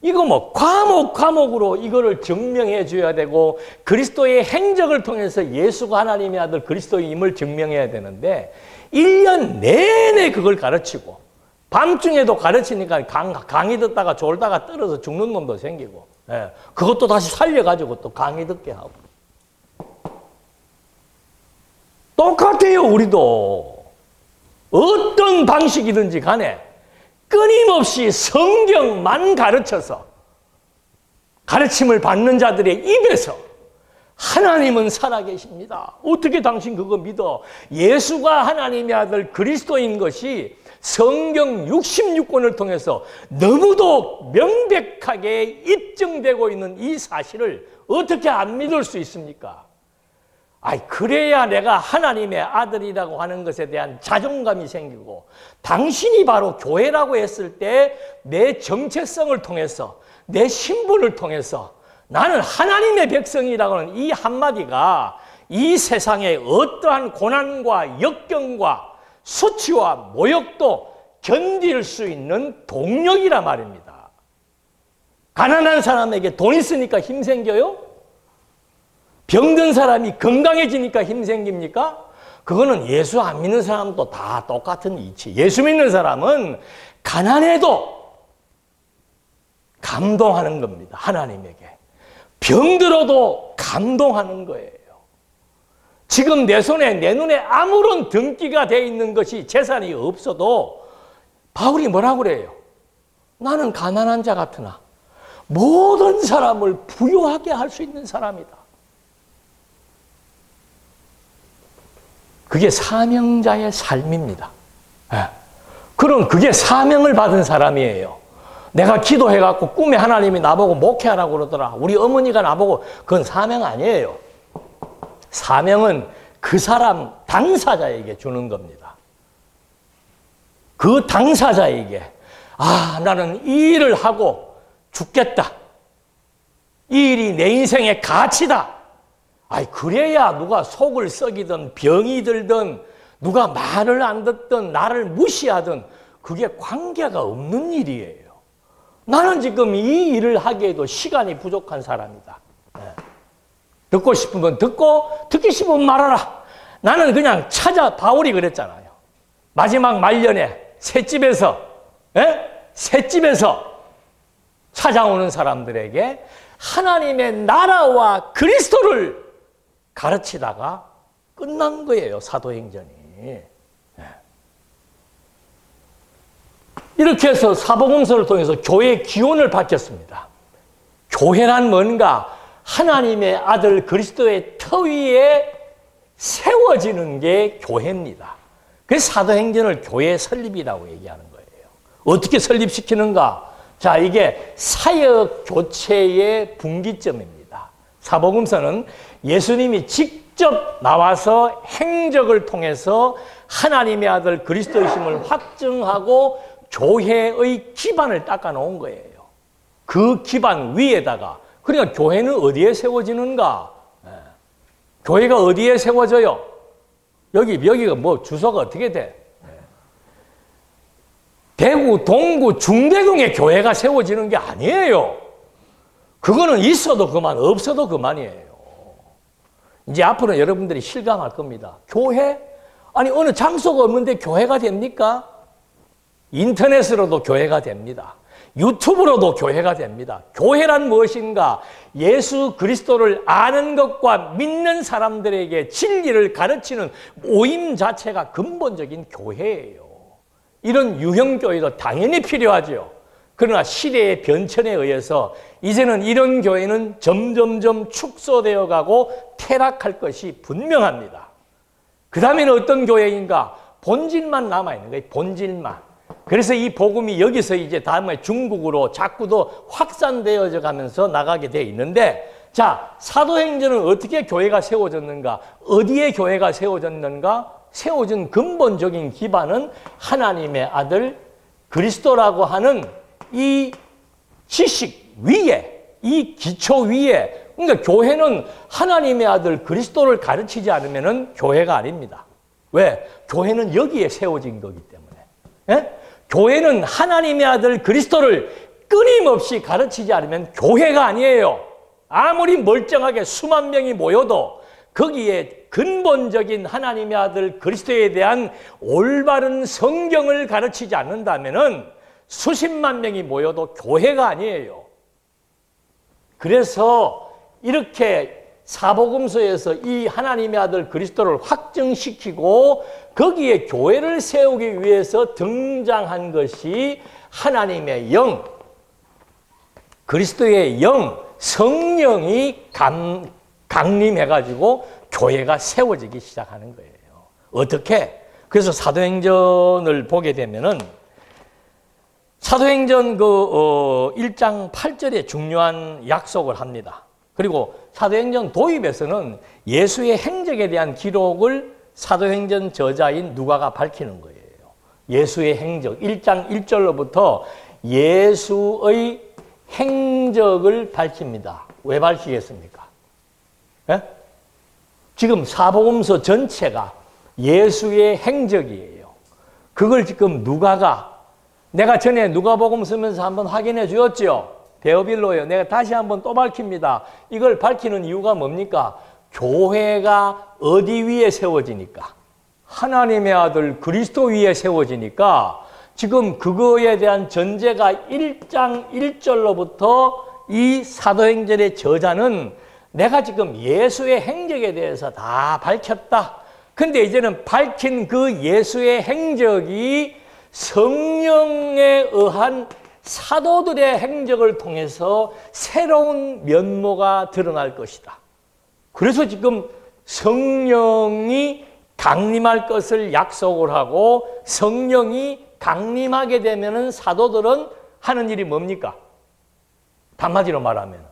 이거 과목으로 이거를 증명해 줘야 되고 그리스도의 행적을 통해서 예수가 하나님의 아들 그리스도임을 증명해야 되는데 1년 내내 그걸 가르치고 밤중에도 가르치니까 강의 듣다가 졸다가 떨어져 죽는 놈도 생기고 그것도 다시 살려가지고 또 강의 듣게 하고 똑같아요, 우리도. 어떤 방식이든지 간에 끊임없이 성경만 가르쳐서 가르침을 받는 자들의 입에서 하나님은 살아계십니다. 어떻게 당신 그거 믿어? 예수가 하나님의 아들 그리스도인 것이 성경 66권을 통해서 너무도 명백하게 입증되고 있는 이 사실을 어떻게 안 믿을 수 있습니까? 그래야 내가 하나님의 아들이라고 하는 것에 대한 자존감이 생기고, 당신이 바로 교회라고 했을 때 내 정체성을 통해서, 내 신분을 통해서 나는 하나님의 백성이라고 하는 이 한마디가 이 세상의 어떠한 고난과 역경과 수치와 모욕도 견딜 수 있는 동력이라 말입니다. 가난한 사람에게 돈 있으니까 힘 생겨요? 병든 사람이 건강해지니까 힘 생깁니까? 그거는 예수 안 믿는 사람도 다 똑같은 이치. 예수 믿는 사람은 가난해도 감동하는 겁니다. 하나님에게. 병들어도 감동하는 거예요. 지금 내 손에, 내 눈에 아무런 등기가 돼 있는 것이 재산이 없어도 바울이 뭐라고 그래요? 나는 가난한 자 같으나 모든 사람을 부유하게 할 수 있는 사람이다. 그게 사명자의 삶입니다. 그럼 그게 사명을 받은 사람이에요. 내가 기도해갖고 꿈에 하나님이 나보고 목회하라고 그러더라. 우리 어머니가 나보고 그건 사명 아니에요. 사명은 그 사람 당사자에게 주는 겁니다. 그 당사자에게 나는 이 일을 하고 죽겠다. 이 일이 내 인생의 가치다. 그래야 누가 속을 썩이든 병이 들든 누가 말을 안 듣든 나를 무시하든 그게 관계가 없는 일이에요. 나는 지금 이 일을 하기에도 시간이 부족한 사람이다. 듣고 싶으면 듣고 듣기 싶으면 말하라. 나는 그냥 바울이 그랬잖아요. 마지막 말년에 셋집에서 찾아오는 사람들에게 하나님의 나라와 그리스도를 가르치다가 끝난 거예요, 사도행전이. 이렇게 해서 사복음서를 통해서 교회의 기원을 밝혔습니다. 교회란 뭔가 하나님의 아들 그리스도의 터 위에 세워지는 게 교회입니다. 그래서 사도행전을 교회 설립이라고 얘기하는 거예요. 어떻게 설립시키는가? 자, 이게 사역 교체의 분기점입니다. 사복음서는 예수님이 직접 나와서 행적을 통해서 하나님의 아들 그리스도이심을 확증하고 교회의 기반을 닦아 놓은 거예요. 그 기반 위에다가, 그러니까 교회는 어디에 세워지는가? 교회가 어디에 세워져요? 여기가 뭐 주소가 어떻게 돼? 대구, 동구, 중대동에 교회가 세워지는 게 아니에요. 그거는 있어도 그만, 없어도 그만이에요. 이제 앞으로 여러분들이 실감할 겁니다. 교회? 아니, 어느 장소가 없는데 교회가 됩니까? 인터넷으로도 교회가 됩니다. 유튜브로도 교회가 됩니다. 교회란 무엇인가? 예수 그리스도를 아는 것과 믿는 사람들에게 진리를 가르치는 모임 자체가 근본적인 교회예요. 이런 유형교회도 당연히 필요하죠. 그러나 시대의 변천에 의해서 이제는 이런 교회는 점점점 축소되어 가고 퇴락할 것이 분명합니다. 그 다음에는 어떤 교회인가? 본질만 남아있는 거예요. 본질만. 그래서 이 복음이 여기서 이제 다음에 중국으로 자꾸도 확산되어져 가면서 나가게 돼 있는데, 자, 사도행전은 어떻게 교회가 세워졌는가? 어디에 교회가 세워졌는가? 세워진 근본적인 기반은 하나님의 아들 그리스도라고 하는 이 지식 위에, 이 기초 위에, 그러니까 교회는 하나님의 아들 그리스도를 가르치지 않으면 교회가 아닙니다. 왜? 교회는 여기에 세워진 거기 때문에. 예? 교회는 하나님의 아들 그리스도를 끊임없이 가르치지 않으면 교회가 아니에요. 아무리 멀쩡하게 수만 명이 모여도 거기에 근본적인 하나님의 아들 그리스도에 대한 올바른 성경을 가르치지 않는다면은 수십만 명이 모여도 교회가 아니에요. 그래서 이렇게 사복음서에서 이 하나님의 아들 그리스도를 확증시키고 거기에 교회를 세우기 위해서 등장한 것이 하나님의 영, 그리스도의 영, 성령이 강림해가지고 교회가 세워지기 시작하는 거예요. 어떻게? 그래서 사도행전을 보게 되면은 사도행전 1장 8절에 중요한 약속을 합니다. 그리고 사도행전 도입에서는 예수의 행적에 대한 기록을 사도행전 저자인 누가가 밝히는 거예요. 예수의 행적, 1장 1절로부터 예수의 행적을 밝힙니다. 왜 밝히겠습니까? 예? 지금 사복음서 전체가 예수의 행적이에요. 그걸 지금 누가가, 내가 전에 누가복음 쓰면서 한번 확인해 주었죠. 데어빌로예요. 내가 다시 한번 또 밝힙니다. 이걸 밝히는 이유가 뭡니까? 교회가 어디 위에 세워지니까? 하나님의 아들 그리스도 위에 세워지니까 지금 그거에 대한 전제가 1장 1절로부터 이 사도행전의 저자는 내가 지금 예수의 행적에 대해서 다 밝혔다. 근데 이제는 밝힌 그 예수의 행적이 성령에 의한 사도들의 행적을 통해서 새로운 면모가 드러날 것이다. 그래서 지금 성령이 강림할 것을 약속을 하고 성령이 강림하게 되면은 사도들은 하는 일이 뭡니까? 한마디로 말하면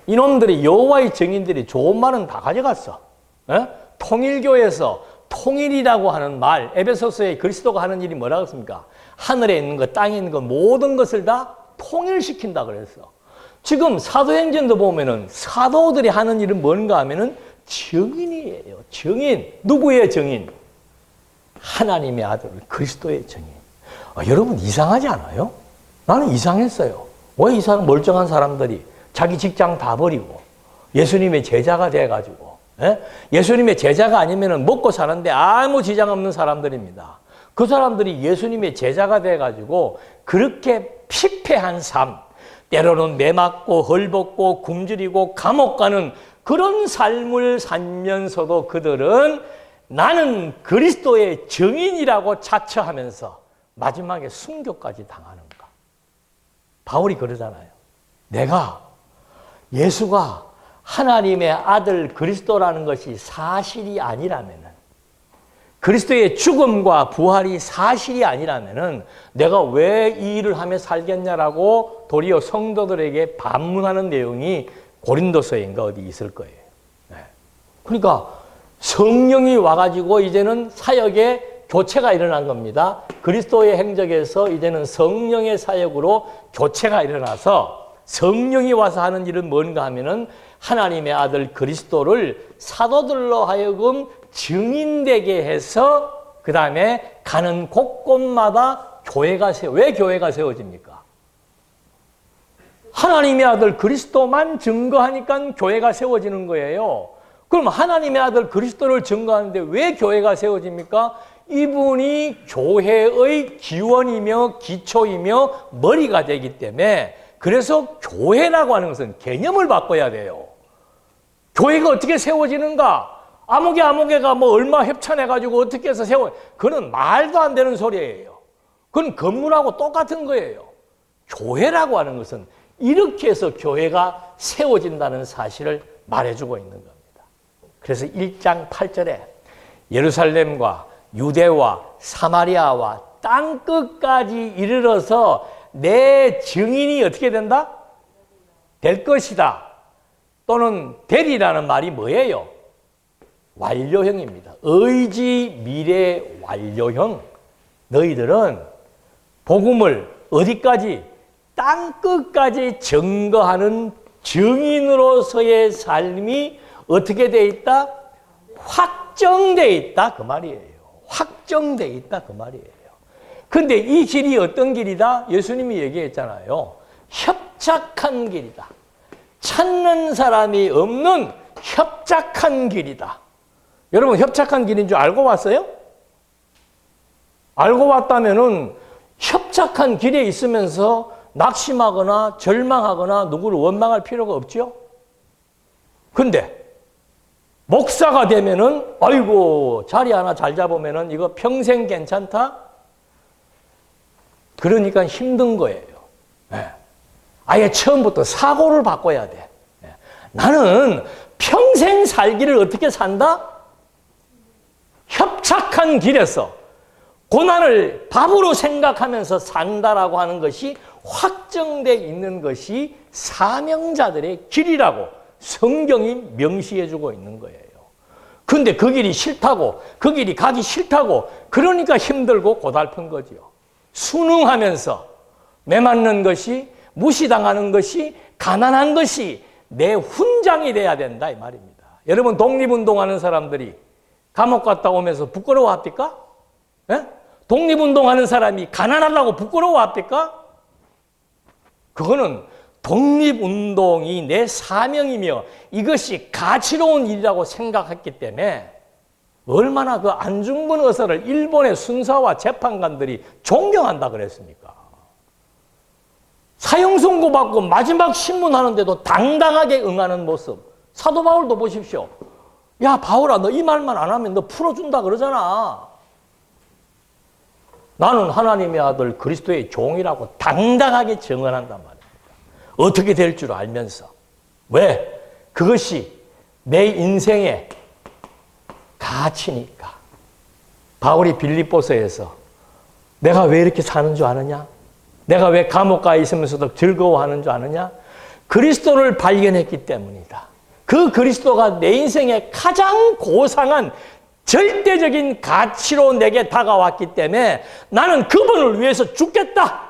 이놈들이 여호와의 증인들이 좋은 말은 다 가져갔어. 에? 통일교에서 통일이라고 하는 말, 에베소서에 그리스도가 하는 일이 뭐라고 했습니까? 하늘에 있는 것, 땅에 있는 것, 모든 것을 다 통일시킨다 그랬어. 지금 사도행전도 보면은 사도들이 하는 일은 뭔가 하면은 증인이에요. 증인. 누구의 증인? 하나님의 아들 그리스도의 증인. 여러분 이상하지 않아요? 나는 이상했어요. 왜 이 사람 멀쩡한 사람들이 자기 직장 다 버리고 예수님의 제자가 돼가지고, 예수님의 제자가 아니면 먹고 사는데 아무 지장 없는 사람들입니다. 그 사람들이 예수님의 제자가 돼가지고 그렇게 피폐한 삶, 때로는 매맞고 헐벗고 굶주리고 감옥 가는 그런 삶을 살면서도 그들은 나는 그리스도의 증인이라고 자처하면서 마지막에 순교까지 당하는가. 바울이 그러잖아요. 내가 예수가 하나님의 아들 그리스도라는 것이 사실이 아니라면은, 그리스도의 죽음과 부활이 사실이 아니라면은 내가 왜 이 일을 하며 살겠냐라고 도리어 성도들에게 반문하는 내용이 고린도서인가 어디 있을 거예요. 그러니까 성령이 와가지고 이제는 사역에 교체가 일어난 겁니다. 그리스도의 행적에서 이제는 성령의 사역으로 교체가 일어나서 성령이 와서 하는 일은 뭔가 하면은 하나님의 아들 그리스도를 사도들로 하여금 증인되게 해서 그 다음에 가는 곳곳마다 왜 교회가 세워집니까? 하나님의 아들 그리스도만 증거하니까 교회가 세워지는 거예요. 그럼 하나님의 아들 그리스도를 증거하는데 왜 교회가 세워집니까? 이분이 교회의 기원이며 기초이며 머리가 되기 때문에, 그래서 교회라고 하는 것은 개념을 바꿔야 돼요. 교회가 어떻게 세워지는가? 아무개가 뭐 얼마 협찬해가지고 어떻게 해서 그건 말도 안 되는 소리예요. 그건 건물하고 똑같은 거예요. 교회라고 하는 것은 이렇게 해서 교회가 세워진다는 사실을 말해주고 있는 겁니다. 그래서 1장 8절에 예루살렘과 유대와 사마리아와 땅끝까지 이르러서 내 증인이 어떻게 된다? 될 것이다. 또는 되리라는 말이 뭐예요? 완료형입니다. 의지 미래 완료형. 너희들은 복음을 어디까지? 땅끝까지 증거하는 증인으로서의 삶이 어떻게 돼 있다? 확정돼 있다 그 말이에요. 확정돼 있다 그 말이에요. 근데 이 길이 어떤 길이다? 예수님이 얘기했잖아요. 협착한 길이다. 찾는 사람이 없는 협착한 길이다. 여러분 협착한 길인 줄 알고 왔어요? 알고 왔다면은 협착한 길에 있으면서 낙심하거나 절망하거나 누구를 원망할 필요가 없죠? 근데 목사가 되면은 아이고 자리 하나 잘 잡으면은 이거 평생 괜찮다? 그러니까 힘든 거예요. 네. 아예 처음부터 사고를 바꿔야 돼. 네. 나는 평생 살기를 어떻게 산다? 협착한 길에서 고난을 밥으로 생각하면서 산다라고 하는 것이 확정되어 있는 것이 사명자들의 길이라고 성경이 명시해주고 있는 거예요. 근데 그 길이 싫다고, 그 길이 가기 싫다고, 그러니까 힘들고 고달픈 거지요. 순응하면서 매맞는 것이, 무시당하는 것이, 가난한 것이 내 훈장이 돼야 된다 이 말입니다. 여러분 독립운동하는 사람들이 감옥 갔다 오면서 부끄러워합니까? 예? 독립운동하는 사람이 가난하다고 부끄러워합니까? 그거는 독립운동이 내 사명이며 이것이 가치로운 일이라고 생각했기 때문에 얼마나 그 안중근 의사를 일본의 순사와 재판관들이 존경한다 그랬습니까? 사형 선고받고 마지막 신문하는데도 당당하게 응하는 모습. 사도 바울도 보십시오. 야 바울아 너 이 말만 안 하면 너 풀어준다 그러잖아. 나는 하나님의 아들 그리스도의 종이라고 당당하게 증언한단 말입니다. 어떻게 될 줄 알면서. 왜? 그것이 내 인생의 가치니까. 바울이 빌립보서에서 내가 왜 이렇게 사는 줄 아느냐? 내가 왜 감옥 가 있으면서도 즐거워하는 줄 아느냐? 그리스도를 발견했기 때문이다. 그 그리스도가 내 인생의 가장 고상한 절대적인 가치로 내게 다가왔기 때문에 나는 그분을 위해서 죽겠다.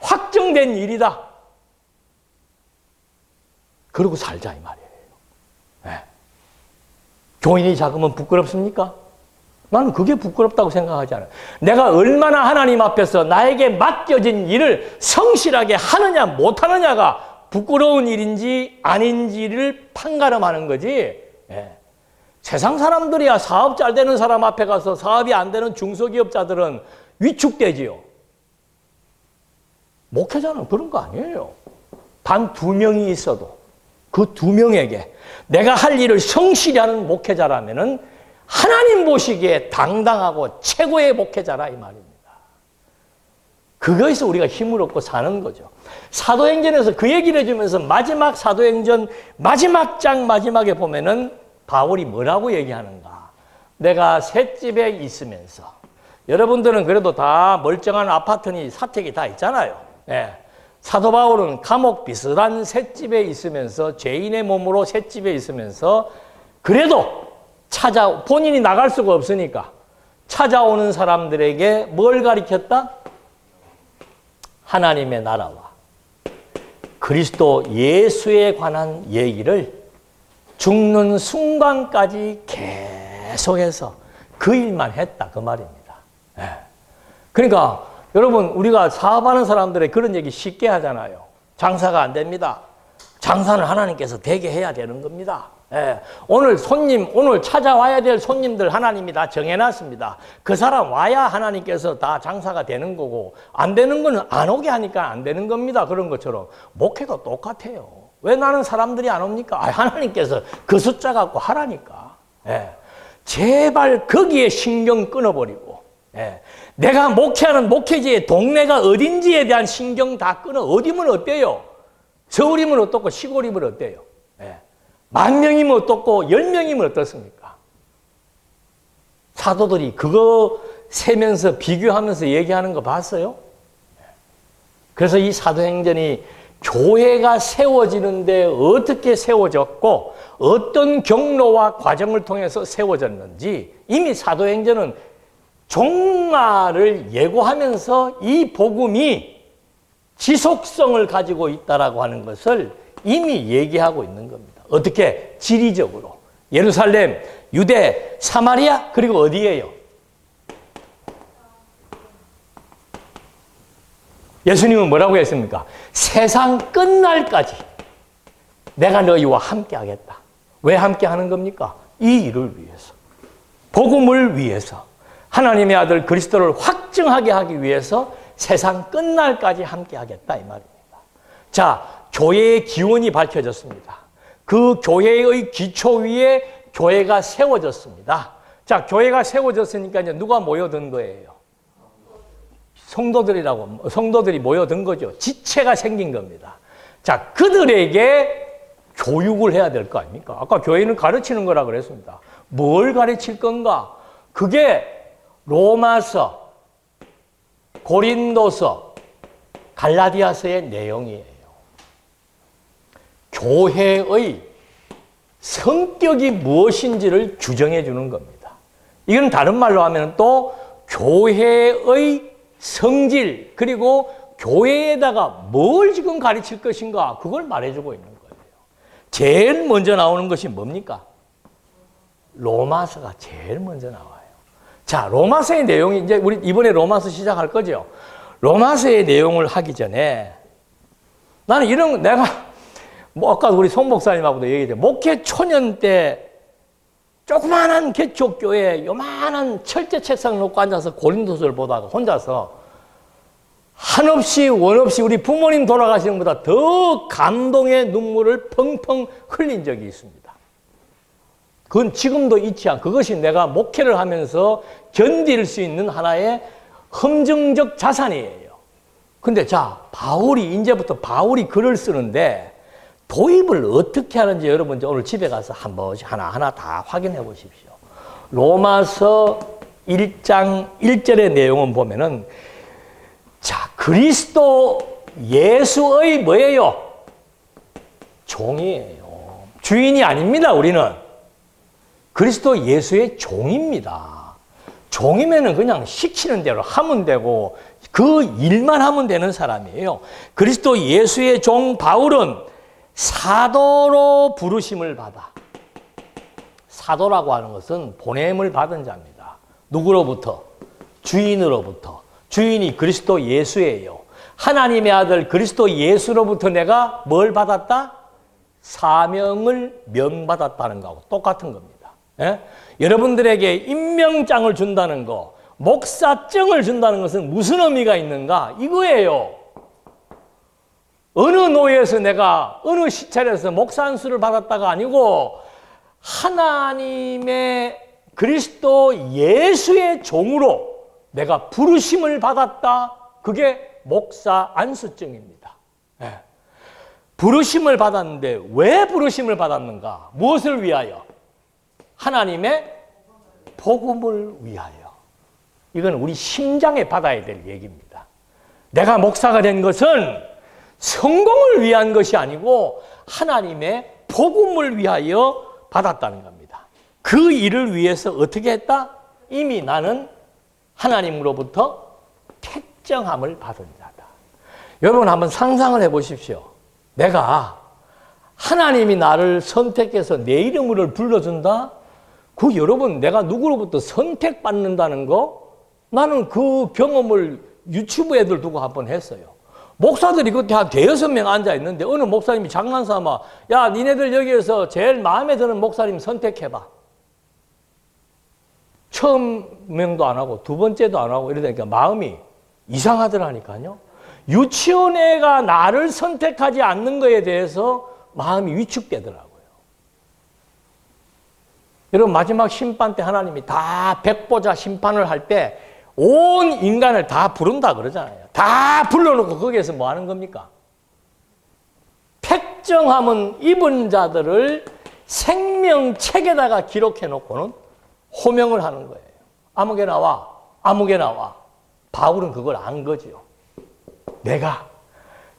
확정된 일이다. 그러고 살자 이 말이에요. 네. 교인이 작으면 부끄럽습니까? 나는 그게 부끄럽다고 생각하지 않아요. 내가 얼마나 하나님 앞에서 나에게 맡겨진 일을 성실하게 하느냐 못하느냐가 부끄러운 일인지 아닌지를 판가름하는 거지. 네. 세상 사람들이야 사업 잘 되는 사람 앞에 가서 사업이 안 되는 중소기업자들은 위축되지요. 목회자는 그런 거 아니에요. 단 2명이 있어도 그 2명에게 내가 할 일을 성실히 하는 목회자라면은 하나님 보시기에 당당하고 최고의 목회자라 이 말입니다. 그거에서 우리가 힘을 얻고 사는 거죠. 사도행전에서 그 얘기를 해주면서 마지막 사도행전 마지막 장 마지막에 보면은 바울이 뭐라고 얘기하는가? 내가 셋집에 있으면서 여러분들은 그래도 다 멀쩡한 아파트니 사택이 다 있잖아요. 네. 사도 바울은 감옥 비슷한 셋집에 있으면서 죄인의 몸으로 셋집에 있으면서 그래도 본인이 나갈 수가 없으니까 찾아오는 사람들에게 뭘 가르쳤다? 하나님의 나라와 그리스도 예수에 관한 얘기를 죽는 순간까지 계속해서 그 일만 했다 그 말입니다. 네. 그러니까 여러분 우리가 사업하는 사람들의 그런 얘기 쉽게 하잖아요. 장사가 안 됩니다. 장사는 하나님께서 되게 해야 되는 겁니다. 예. 오늘 찾아와야 될 손님들 하나님이 다 정해놨습니다. 그 사람 와야 하나님께서 다 장사가 되는 거고 안 되는 거는 안 오게 하니까 안 되는 겁니다. 그런 것처럼 목회도 똑같아요. 왜 나는 사람들이 안 옵니까? 하나님께서 그 숫자 갖고 하라니까. 예. 제발 거기에 신경 끊어버리고 내가 목회하는 목회지의 동네가 어딘지에 대한 신경 다 끊어. 어디면 어때요? 서울이면 어떻고 시골이면 어때요? 10,000명이면 어떻고 10명이면 어떻습니까? 사도들이 그거 세면서 비교하면서 얘기하는 거 봤어요? 그래서 이 사도행전이 교회가 세워지는데 어떻게 세워졌고 어떤 경로와 과정을 통해서 세워졌는지 이미 사도행전은 종말을 예고하면서 이 복음이 지속성을 가지고 있다라고 하는 것을 이미 얘기하고 있는 겁니다. 어떻게? 지리적으로. 예루살렘, 유대, 사마리아, 그리고 어디예요? 예수님은 뭐라고 했습니까? 세상 끝날까지 내가 너희와 함께 하겠다. 왜 함께 하는 겁니까? 이 일을 위해서. 복음을 위해서. 하나님의 아들 그리스도를 확증하게 하기 위해서 세상 끝날까지 함께 하겠다 이 말입니다. 자, 교회의 기원이 밝혀졌습니다. 그 교회의 기초 위에 교회가 세워졌습니다. 자, 교회가 세워졌으니까 이제 누가 모여든 거예요? 성도들이 모여든 거죠. 지체가 생긴 겁니다. 자, 그들에게 교육을 해야 될 거 아닙니까? 아까 교회는 가르치는 거라 그랬습니다. 뭘 가르칠 건가? 그게 로마서, 고린도서, 갈라디아서의 내용이에요. 교회의 성격이 무엇인지를 규정해 주는 겁니다. 이건 다른 말로 하면 또 교회의 성질, 그리고 교회에다가 뭘 지금 가르칠 것인가, 그걸 말해주고 있는 거예요. 제일 먼저 나오는 것이 뭡니까? 로마서가 제일 먼저 나와요. 자, 로마서의 내용이 이제 우리 이번에 로마서 시작할 거죠. 로마서의 내용을 하기 전에 나는 이런, 내가 뭐 아까 우리 송 목사님하고도 얘기했죠. 목회 초년 때 조그마한 개척교회에 요만한 철제 책상 놓고 앉아서 고린도서를 보다가 혼자서 한없이 원없이 우리 부모님 돌아가시는 것보다 더 감동의 눈물을 펑펑 흘린 적이 있습니다. 그건 지금도 잊지 않고, 그것이 내가 목회를 하면서 견딜 수 있는 하나의 험증적 자산이에요. 근데 자, 이제부터 바울이 글을 쓰는데 도입을 어떻게 하는지 여러분 오늘 집에 가서 한 번씩 하나하나 다 확인해 보십시오. 로마서 1장 1절의 내용은 보면은, 자, 그리스도 예수의 뭐예요? 종이에요. 주인이 아닙니다, 우리는. 그리스도 예수의 종입니다. 종이면은 그냥 시키는 대로 하면 되고 그 일만 하면 되는 사람이에요. 그리스도 예수의 종 바울은 사도로 부르심을 받아. 사도라고 하는 것은 보냄을 받은 자입니다. 누구로부터? 주인으로부터. 주인이 그리스도 예수예요. 하나님의 아들 그리스도 예수로부터 내가 뭘 받았다? 사명을 명받았다는 거하고 똑같은 겁니다. 예? 여러분들에게 임명장을 준다는 거, 목사증을 준다는 것은 무슨 의미가 있는가? 이거예요. 어느 노예에서 내가 어느 시찰에서 목사 안수를 받았다가 아니고 하나님의 그리스도 예수의 종으로 내가 부르심을 받았다. 그게 목사 안수증입니다. 예. 부르심을 받았는데 왜 부르심을 받았는가? 무엇을 위하여? 하나님의 복음을 위하여. 이건 우리 심장에 받아야 될 얘기입니다. 내가 목사가 된 것은 성공을 위한 것이 아니고 하나님의 복음을 위하여 받았다는 겁니다. 그 일을 위해서 어떻게 했다? 이미 나는 하나님으로부터 택정함을 받은 자다. 여러분 한번 상상을 해 보십시오. 내가 하나님이 나를 선택해서 내 이름을 불러준다? 그 여러분, 내가 누구로부터 선택받는다는 거? 나는 그 경험을 유튜브 애들 두고 한번 했어요. 목사들이 그때 한 5-6명 앉아있는데 어느 목사님이 장난삼아, 야, 니네들 여기에서 제일 마음에 드는 목사님 선택해봐. 처음 명도 안 하고 두 번째도 안 하고 이러니까 마음이 이상하더라니까요. 유치원 애가 나를 선택하지 않는 거에 대해서 마음이 위축되더라고요. 여러분, 마지막 심판 때 하나님이 다 백보자 심판을 할 때 온 인간을 다 부른다 그러잖아요. 다 불러놓고 거기에서 뭐 하는 겁니까? 택정함은 입은 자들을 생명책에다가 기록해 놓고는 호명을 하는 거예요. 아무개나 와, 아무개나 와. 바울은 그걸 안 거지요. 내가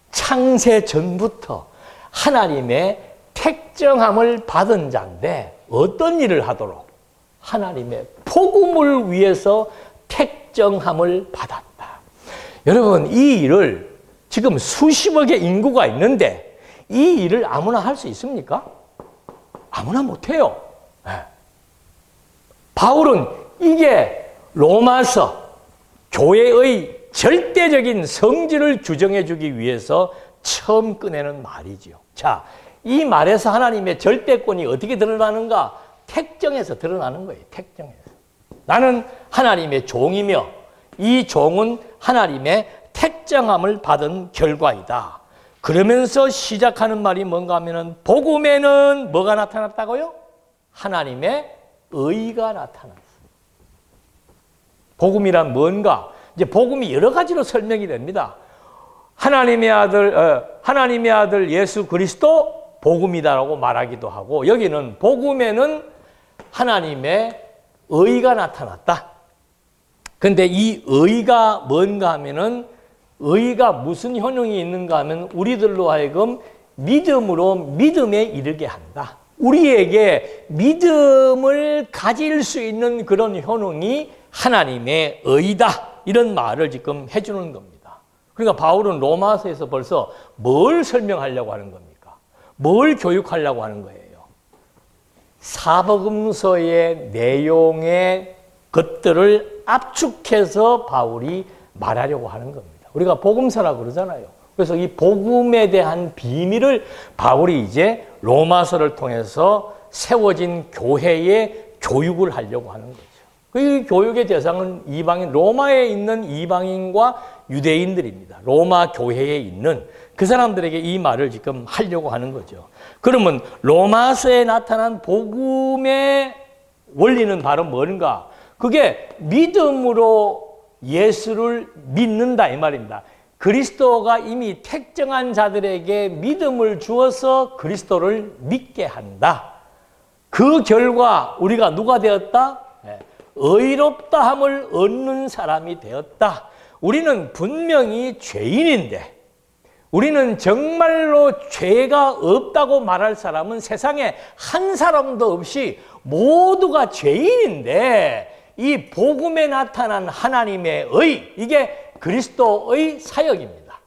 창세 전부터 하나님의 택정함을 받은 자인데 어떤 일을 하도록? 하나님의 복음을 위해서 택정함을 받았다. 여러분, 이 일을 지금 수십억의 인구가 있는데 이 일을 아무나 할 수 있습니까? 아무나 못해요. 네. 바울은 이게 로마서 교회의 절대적인 성질을 규정해 주기 위해서 처음 꺼내는 말이지요. 자, 이 말에서 하나님의 절대권이 어떻게 드러나는가? 택정에서 드러나는 거예요. 택정에서. 나는 하나님의 종이며 이 종은 하나님의 택정함을 받은 결과이다. 그러면서 시작하는 말이 뭔가 하면은 복음에는 뭐가 나타났다고요? 하나님의 의가 나타났어요. 복음이란 뭔가? 이제 복음이 여러 가지로 설명이 됩니다. 하나님의 아들 예수 그리스도 복음이다라고 말하기도 하고, 여기는 복음에는 하나님의 의가 나타났다. 근데 이 의가 뭔가 하면은, 의가 무슨 효능이 있는가 하면 우리들로 하여금 믿음으로 믿음에 이르게 한다. 우리에게 믿음을 가질 수 있는 그런 효능이 하나님의 의다. 이런 말을 지금 해주는 겁니다. 그러니까 바울은 로마서에서 벌써 뭘 설명하려고 하는 겁니까? 뭘 교육하려고 하는 거예요? 사복음서의 내용의 것들을 압축해서 바울이 말하려고 하는 겁니다. 우리가 복음서라고 그러잖아요. 그래서 이 복음에 대한 비밀을 바울이 이제 로마서를 통해서 세워진 교회에 교육을 하려고 하는 거죠. 그 교육의 대상은 이방인, 로마에 있는 이방인과 유대인들입니다. 로마 교회에 있는 그 사람들에게 이 말을 지금 하려고 하는 거죠. 그러면 로마서에 나타난 복음의 원리는 바로 뭔가? 그게 믿음으로 예수를 믿는다 이 말입니다. 그리스도가 이미 택정한 자들에게 믿음을 주어서 그리스도를 믿게 한다. 그 결과 우리가 누가 되었다? 의롭다함을 얻는 사람이 되었다. 우리는 분명히 죄인인데, 우리는 정말로 죄가 없다고 말할 사람은 세상에 한 사람도 없이 모두가 죄인인데, 이 복음에 나타난 하나님의 의, 이게 그리스도의 사역입니다.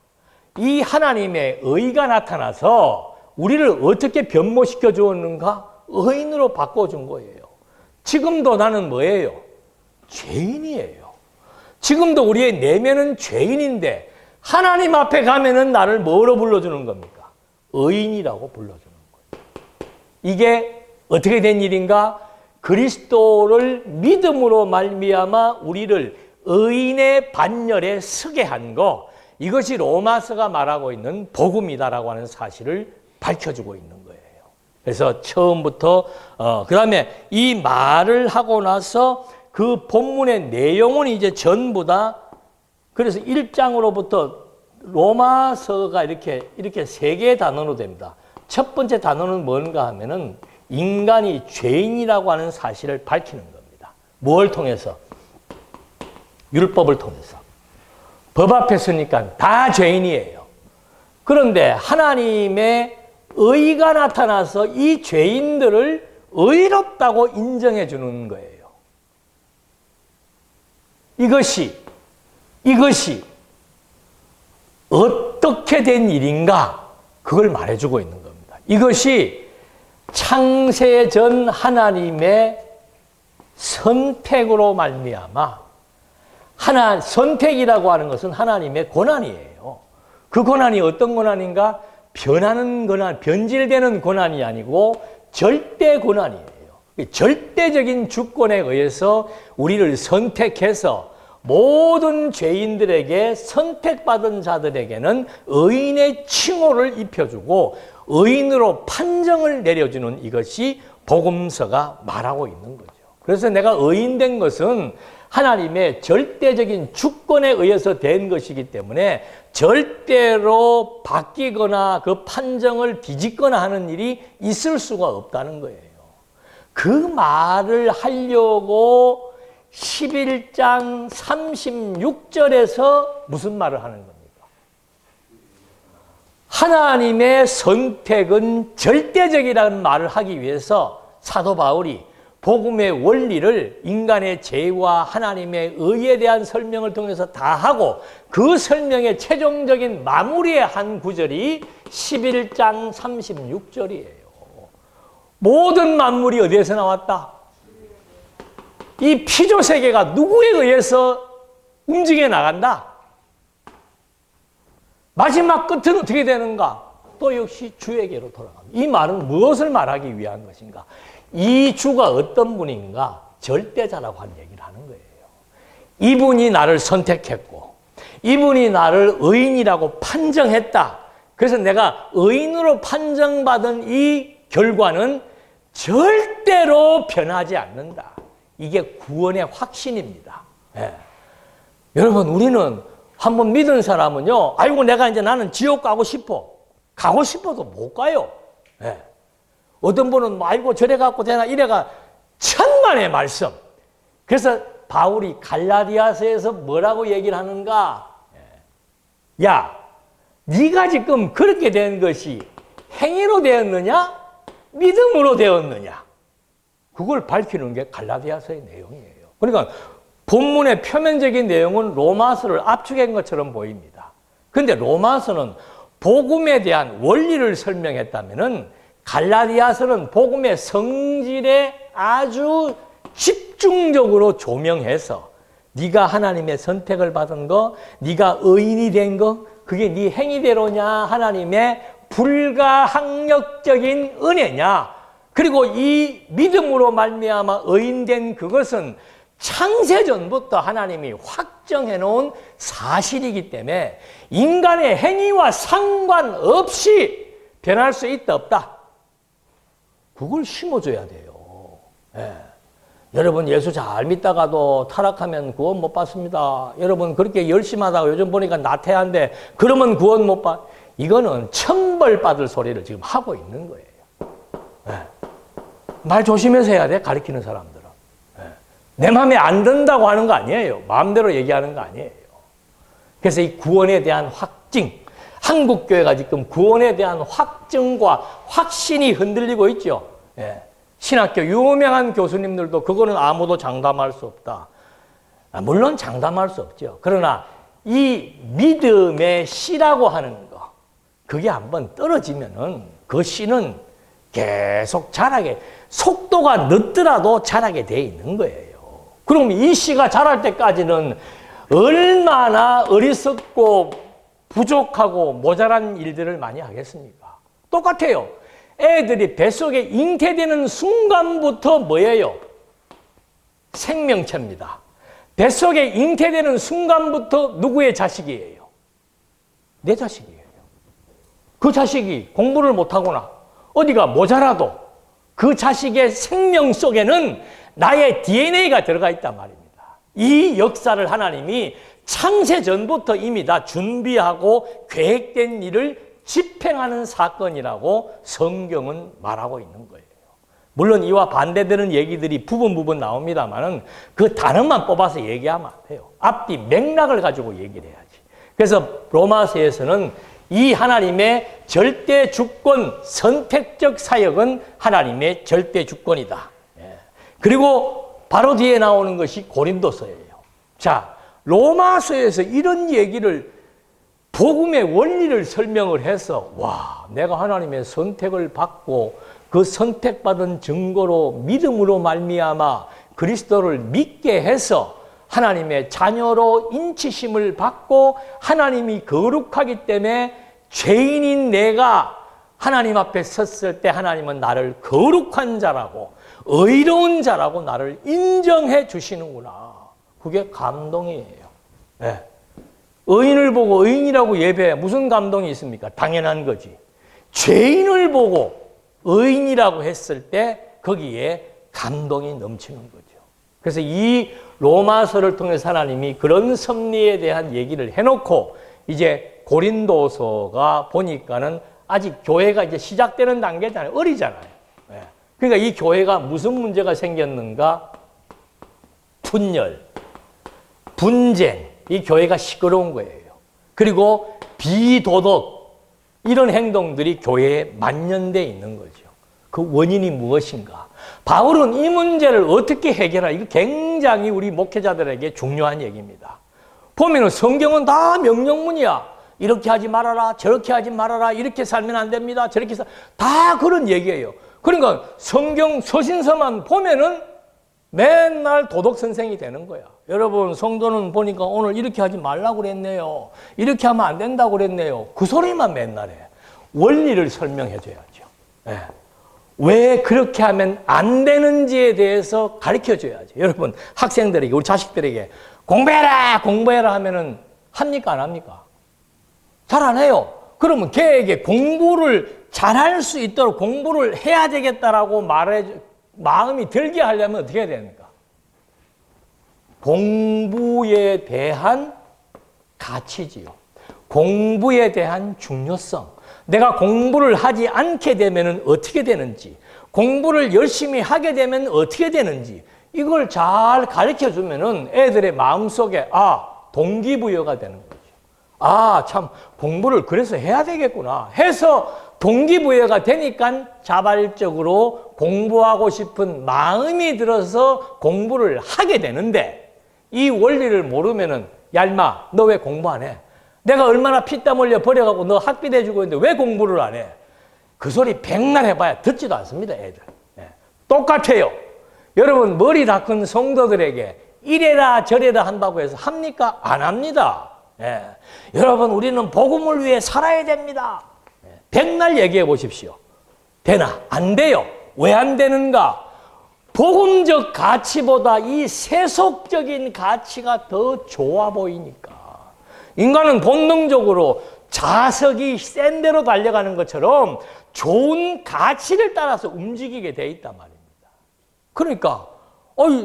이 하나님의 의가 나타나서 우리를 어떻게 변모시켜 주었는가? 의인으로 바꿔준 거예요. 지금도 나는 뭐예요? 죄인이에요. 지금도 우리의 내면은 죄인인데 하나님 앞에 가면은 나를 뭐로 불러주는 겁니까? 의인이라고 불러주는 거예요. 이게 어떻게 된 일인가? 그리스도를 믿음으로 말미암아 우리를 의인의 반열에 서게 한 거, 이것이 로마서가 말하고 있는 복음이다라고 하는 사실을 밝혀주고 있는 거예요. 그래서 처음부터 그 다음에 이 말을 하고 나서 그 본문의 내용은 이제 전부 다, 그래서 1장으로부터 로마서가 이렇게 세 개의 단어로 됩니다. 첫 번째 단어는 뭔가 하면은 인간이 죄인이라고 하는 사실을 밝히는 겁니다. 뭘 통해서? 율법을 통해서. 법 앞에 서니까 다 죄인이에요. 그런데 하나님의 의가 나타나서 이 죄인들을 의롭다고 인정해 주는 거예요. 이것이 어떻게 된 일인가? 그걸 말해주고 있는 겁니다. 이것이 창세 전 하나님의 선택으로 말미암아, 선택이라고 하는 것은 하나님의 고난이에요. 그 고난이 어떤 고난인가? 변하는 고난, 변질되는 고난이 아니고 절대 고난이에요. 절대적인 주권에 의해서 우리를 선택해서 모든 죄인들에게, 선택받은 자들에게는 의인의 칭호를 입혀주고 의인으로 판정을 내려주는, 이것이 복음서가 말하고 있는 거죠. 그래서 내가 의인된 것은 하나님의 절대적인 주권에 의해서 된 것이기 때문에 절대로 바뀌거나 그 판정을 뒤집거나 하는 일이 있을 수가 없다는 거예요. 그 말을 하려고 11장 36절에서 무슨 말을 하는 겁니까? 하나님의 선택은 절대적이라는 말을 하기 위해서 사도 바울이 복음의 원리를 인간의 죄와 하나님의 의에 대한 설명을 통해서 다 하고, 그 설명의 최종적인 마무리의 한 구절이 11장 36절이에요. 모든 만물이 어디에서 나왔다? 이 피조 세계가 누구에 의해서 움직여 나간다? 마지막 끝은 어떻게 되는가? 또 역시 주에게로 돌아갑니다. 이 말은 무엇을 말하기 위한 것인가? 이 주가 어떤 분인가? 절대자라고 하는 얘기를 하는 거예요. 이분이 나를 선택했고, 이분이 나를 의인이라고 판정했다. 그래서 내가 의인으로 판정받은 이 결과는 절대로 변하지 않는다. 이게 구원의 확신입니다. 예. 여러분, 우리는 한번 믿은 사람은요, 아이고, 내가 이제 나는 지옥 가고 싶어. 가고 싶어도 못 가요. 예. 어떤 분은, 아이고, 저래 갖고 되나, 이래가 천만의 말씀. 그래서 바울이 갈라디아서에서 뭐라고 얘기를 하는가? 야, 네가 지금 그렇게 된 것이 행위로 되었느냐? 믿음으로 되었느냐? 그걸 밝히는 게 갈라디아서의 내용이에요. 그러니까 본문의 표면적인 내용은 로마서를 압축한 것처럼 보입니다. 그런데 로마서는 복음에 대한 원리를 설명했다면은 갈라디아서는 복음의 성질에 아주 집중적으로 조명해서 네가 하나님의 선택을 받은 거, 네가 의인이 된 거, 그게 네 행위대로냐, 하나님의 불가항력적인 은혜냐, 그리고 이 믿음으로 말미암아 의인된 그것은 창세전부터 하나님이 확정해 놓은 사실이기 때문에 인간의 행위와 상관없이 변할 수 있다 없다. 그걸 심어줘야 돼요. 예. 여러분, 예수 잘 믿다가도 타락하면 구원 못 받습니다. 여러분, 그렇게 열심히 하다가 요즘 보니까 나태한데 그러면 구원 못 받. 이거는 천벌받을 소리를 지금 하고 있는 거예요. 네. 말 조심해서 해야 돼, 가르치는 사람들은. 네. 내 마음에 안 든다고 하는 거 아니에요. 마음대로 얘기하는 거 아니에요. 그래서 이 구원에 대한 확증, 한국교회가 지금 구원에 대한 확증과 확신이 흔들리고 있죠. 네. 신학교 유명한 교수님들도 그거는 아무도 장담할 수 없다. 물론 장담할 수 없죠. 그러나 이 믿음의 씨라고 하는 거, 그게 한번 떨어지면은 그 씨는 계속 자라게, 속도가 늦더라도 자라게 돼 있는 거예요. 그럼 이 씨가 자랄 때까지는 얼마나 어리석고 부족하고 모자란 일들을 많이 하겠습니까? 똑같아요. 애들이 뱃속에 잉태되는 순간부터 뭐예요? 생명체입니다. 뱃속에 잉태되는 순간부터 누구의 자식이에요? 내 자식이에요. 그 자식이 공부를 못하거나 어디가 모자라도 그 자식의 생명 속에는 나의 DNA가 들어가 있단 말입니다. 이 역사를 하나님이 창세 전부터 이미 다 준비하고 계획된 일을 집행하는 사건이라고 성경은 말하고 있는 거예요. 물론 이와 반대되는 얘기들이 부분 나옵니다만은 그 단어만 뽑아서 얘기하면 안 돼요. 앞뒤 맥락을 가지고 얘기를 해야지. 그래서 로마서에서는 이 하나님의 절대 주권, 선택적 사역은 하나님의 절대 주권이다. 그리고 바로 뒤에 나오는 것이 고린도서예요. 자, 로마서에서 이런 얘기를 복음의 원리를 설명을 해서 와, 내가 하나님의 선택을 받고 그 선택받은 증거로 믿음으로 말미암아 그리스도를 믿게 해서 하나님의 자녀로 인치심을 받고 하나님이 거룩하기 때문에 죄인인 내가 하나님 앞에 섰을 때 하나님은 나를 거룩한 자라고 의로운 자라고 나를 인정해 주시는구나. 그게 감동이에요. 네. 의인을 보고 의인이라고 예배해 무슨 감동이 있습니까? 당연한 거지. 죄인을 보고 의인이라고 했을 때 거기에 감동이 넘치는 거죠. 그래서 이 로마서를 통해서 하나님이 그런 섭리에 대한 얘기를 해놓고 이제 고린도서가 보니까는 아직 교회가 이제 시작되는 단계잖아요. 어리잖아요. 그러니까 이 교회가 무슨 문제가 생겼는가? 분열, 분쟁, 이 교회가 시끄러운 거예요. 그리고 비도덕, 이런 행동들이 교회에 만연되어 있는 거죠. 그 원인이 무엇인가? 바울은 이 문제를 어떻게 해결하라? 이거 굉장히 우리 목회자들에게 중요한 얘기입니다. 보면은 성경은 다 명령문이야. 이렇게 하지 말아라, 저렇게 하지 말아라, 이렇게 살면 안 됩니다, 저렇게 다 그런 얘기예요. 그러니까 성경 서신서만 보면은 맨날 도덕 선생이 되는 거야. 여러분, 성도는 보니까 오늘 이렇게 하지 말라고 그랬네요. 이렇게 하면 안 된다고 그랬네요. 그 소리만 맨날 해. 원리를 설명해 줘야죠. 네. 왜 그렇게 하면 안 되는지에 대해서 가르쳐 줘야죠. 여러분, 학생들에게, 우리 자식들에게 공부해라, 공부해라 하면은 합니까, 안 합니까? 잘 안 해요. 그러면 걔에게 공부를 잘할 수 있도록 공부를 해야 되겠다라고 마음이 들게 하려면 어떻게 해야 됩니까? 공부에 대한 가치지요. 공부에 대한 중요성. 내가 공부를 하지 않게 되면 어떻게 되는지, 공부를 열심히 하게 되면 어떻게 되는지, 이걸 잘 가르쳐 주면은 애들의 마음속에 동기부여가 되는 거죠. 참 공부를 그래서 해야 되겠구나 해서 동기부여가 되니까 자발적으로 공부하고 싶은 마음이 들어서 공부를 하게 되는데, 이 원리를 모르면은 야 임마 너 왜 공부 안 해? 내가 얼마나 피땀 흘려 버려갖고 너 학비 내주고 있는데 왜 공부를 안 해? 그 소리 백날 해봐야 듣지도 않습니다, 애들. 똑같아요. 여러분, 머리 다 큰 성도들에게 이래라 저래라 한다고 해서 합니까? 안 합니다. 여러분, 우리는 복음을 위해 살아야 됩니다. 백날 얘기해 보십시오. 되나? 안 돼요. 왜 안 되는가? 복음적 가치보다 이 세속적인 가치가 더 좋아 보이니까. 인간은 본능적으로 자석이 센 대로 달려가는 것처럼 좋은 가치를 따라서 움직이게 돼 있단 말입니다. 그러니까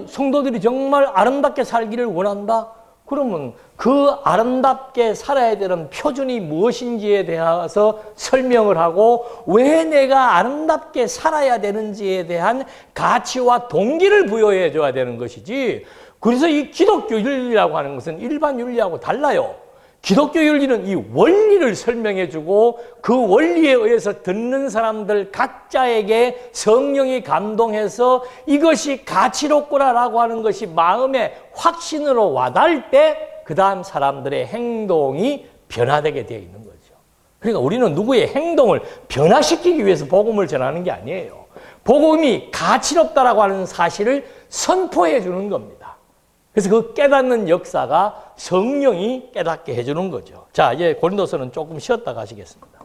성도들이 정말 아름답게 살기를 원한다? 그러면 그 아름답게 살아야 되는 표준이 무엇인지에 대해서 설명을 하고 왜 내가 아름답게 살아야 되는지에 대한 가치와 동기를 부여해 줘야 되는 것이지. 그래서 이 기독교 윤리라고 하는 것은 일반 윤리하고 달라요. 기독교 윤리는 이 원리를 설명해 주고 그 원리에 의해서 듣는 사람들 각자에게 성령이 감동해서 이것이 가치롭구나라고 하는 것이 마음의 확신으로 와닿을 때 그 다음 사람들의 행동이 변화되게 되어 있는 거죠. 그러니까 우리는 누구의 행동을 변화시키기 위해서 복음을 전하는 게 아니에요. 복음이 가치롭다라고 하는 사실을 선포해 주는 겁니다. 그래서 그 깨닫는 역사가 성령이 깨닫게 해주는 거죠. 자, 이제 고린도서는 조금 쉬었다 가시겠습니다.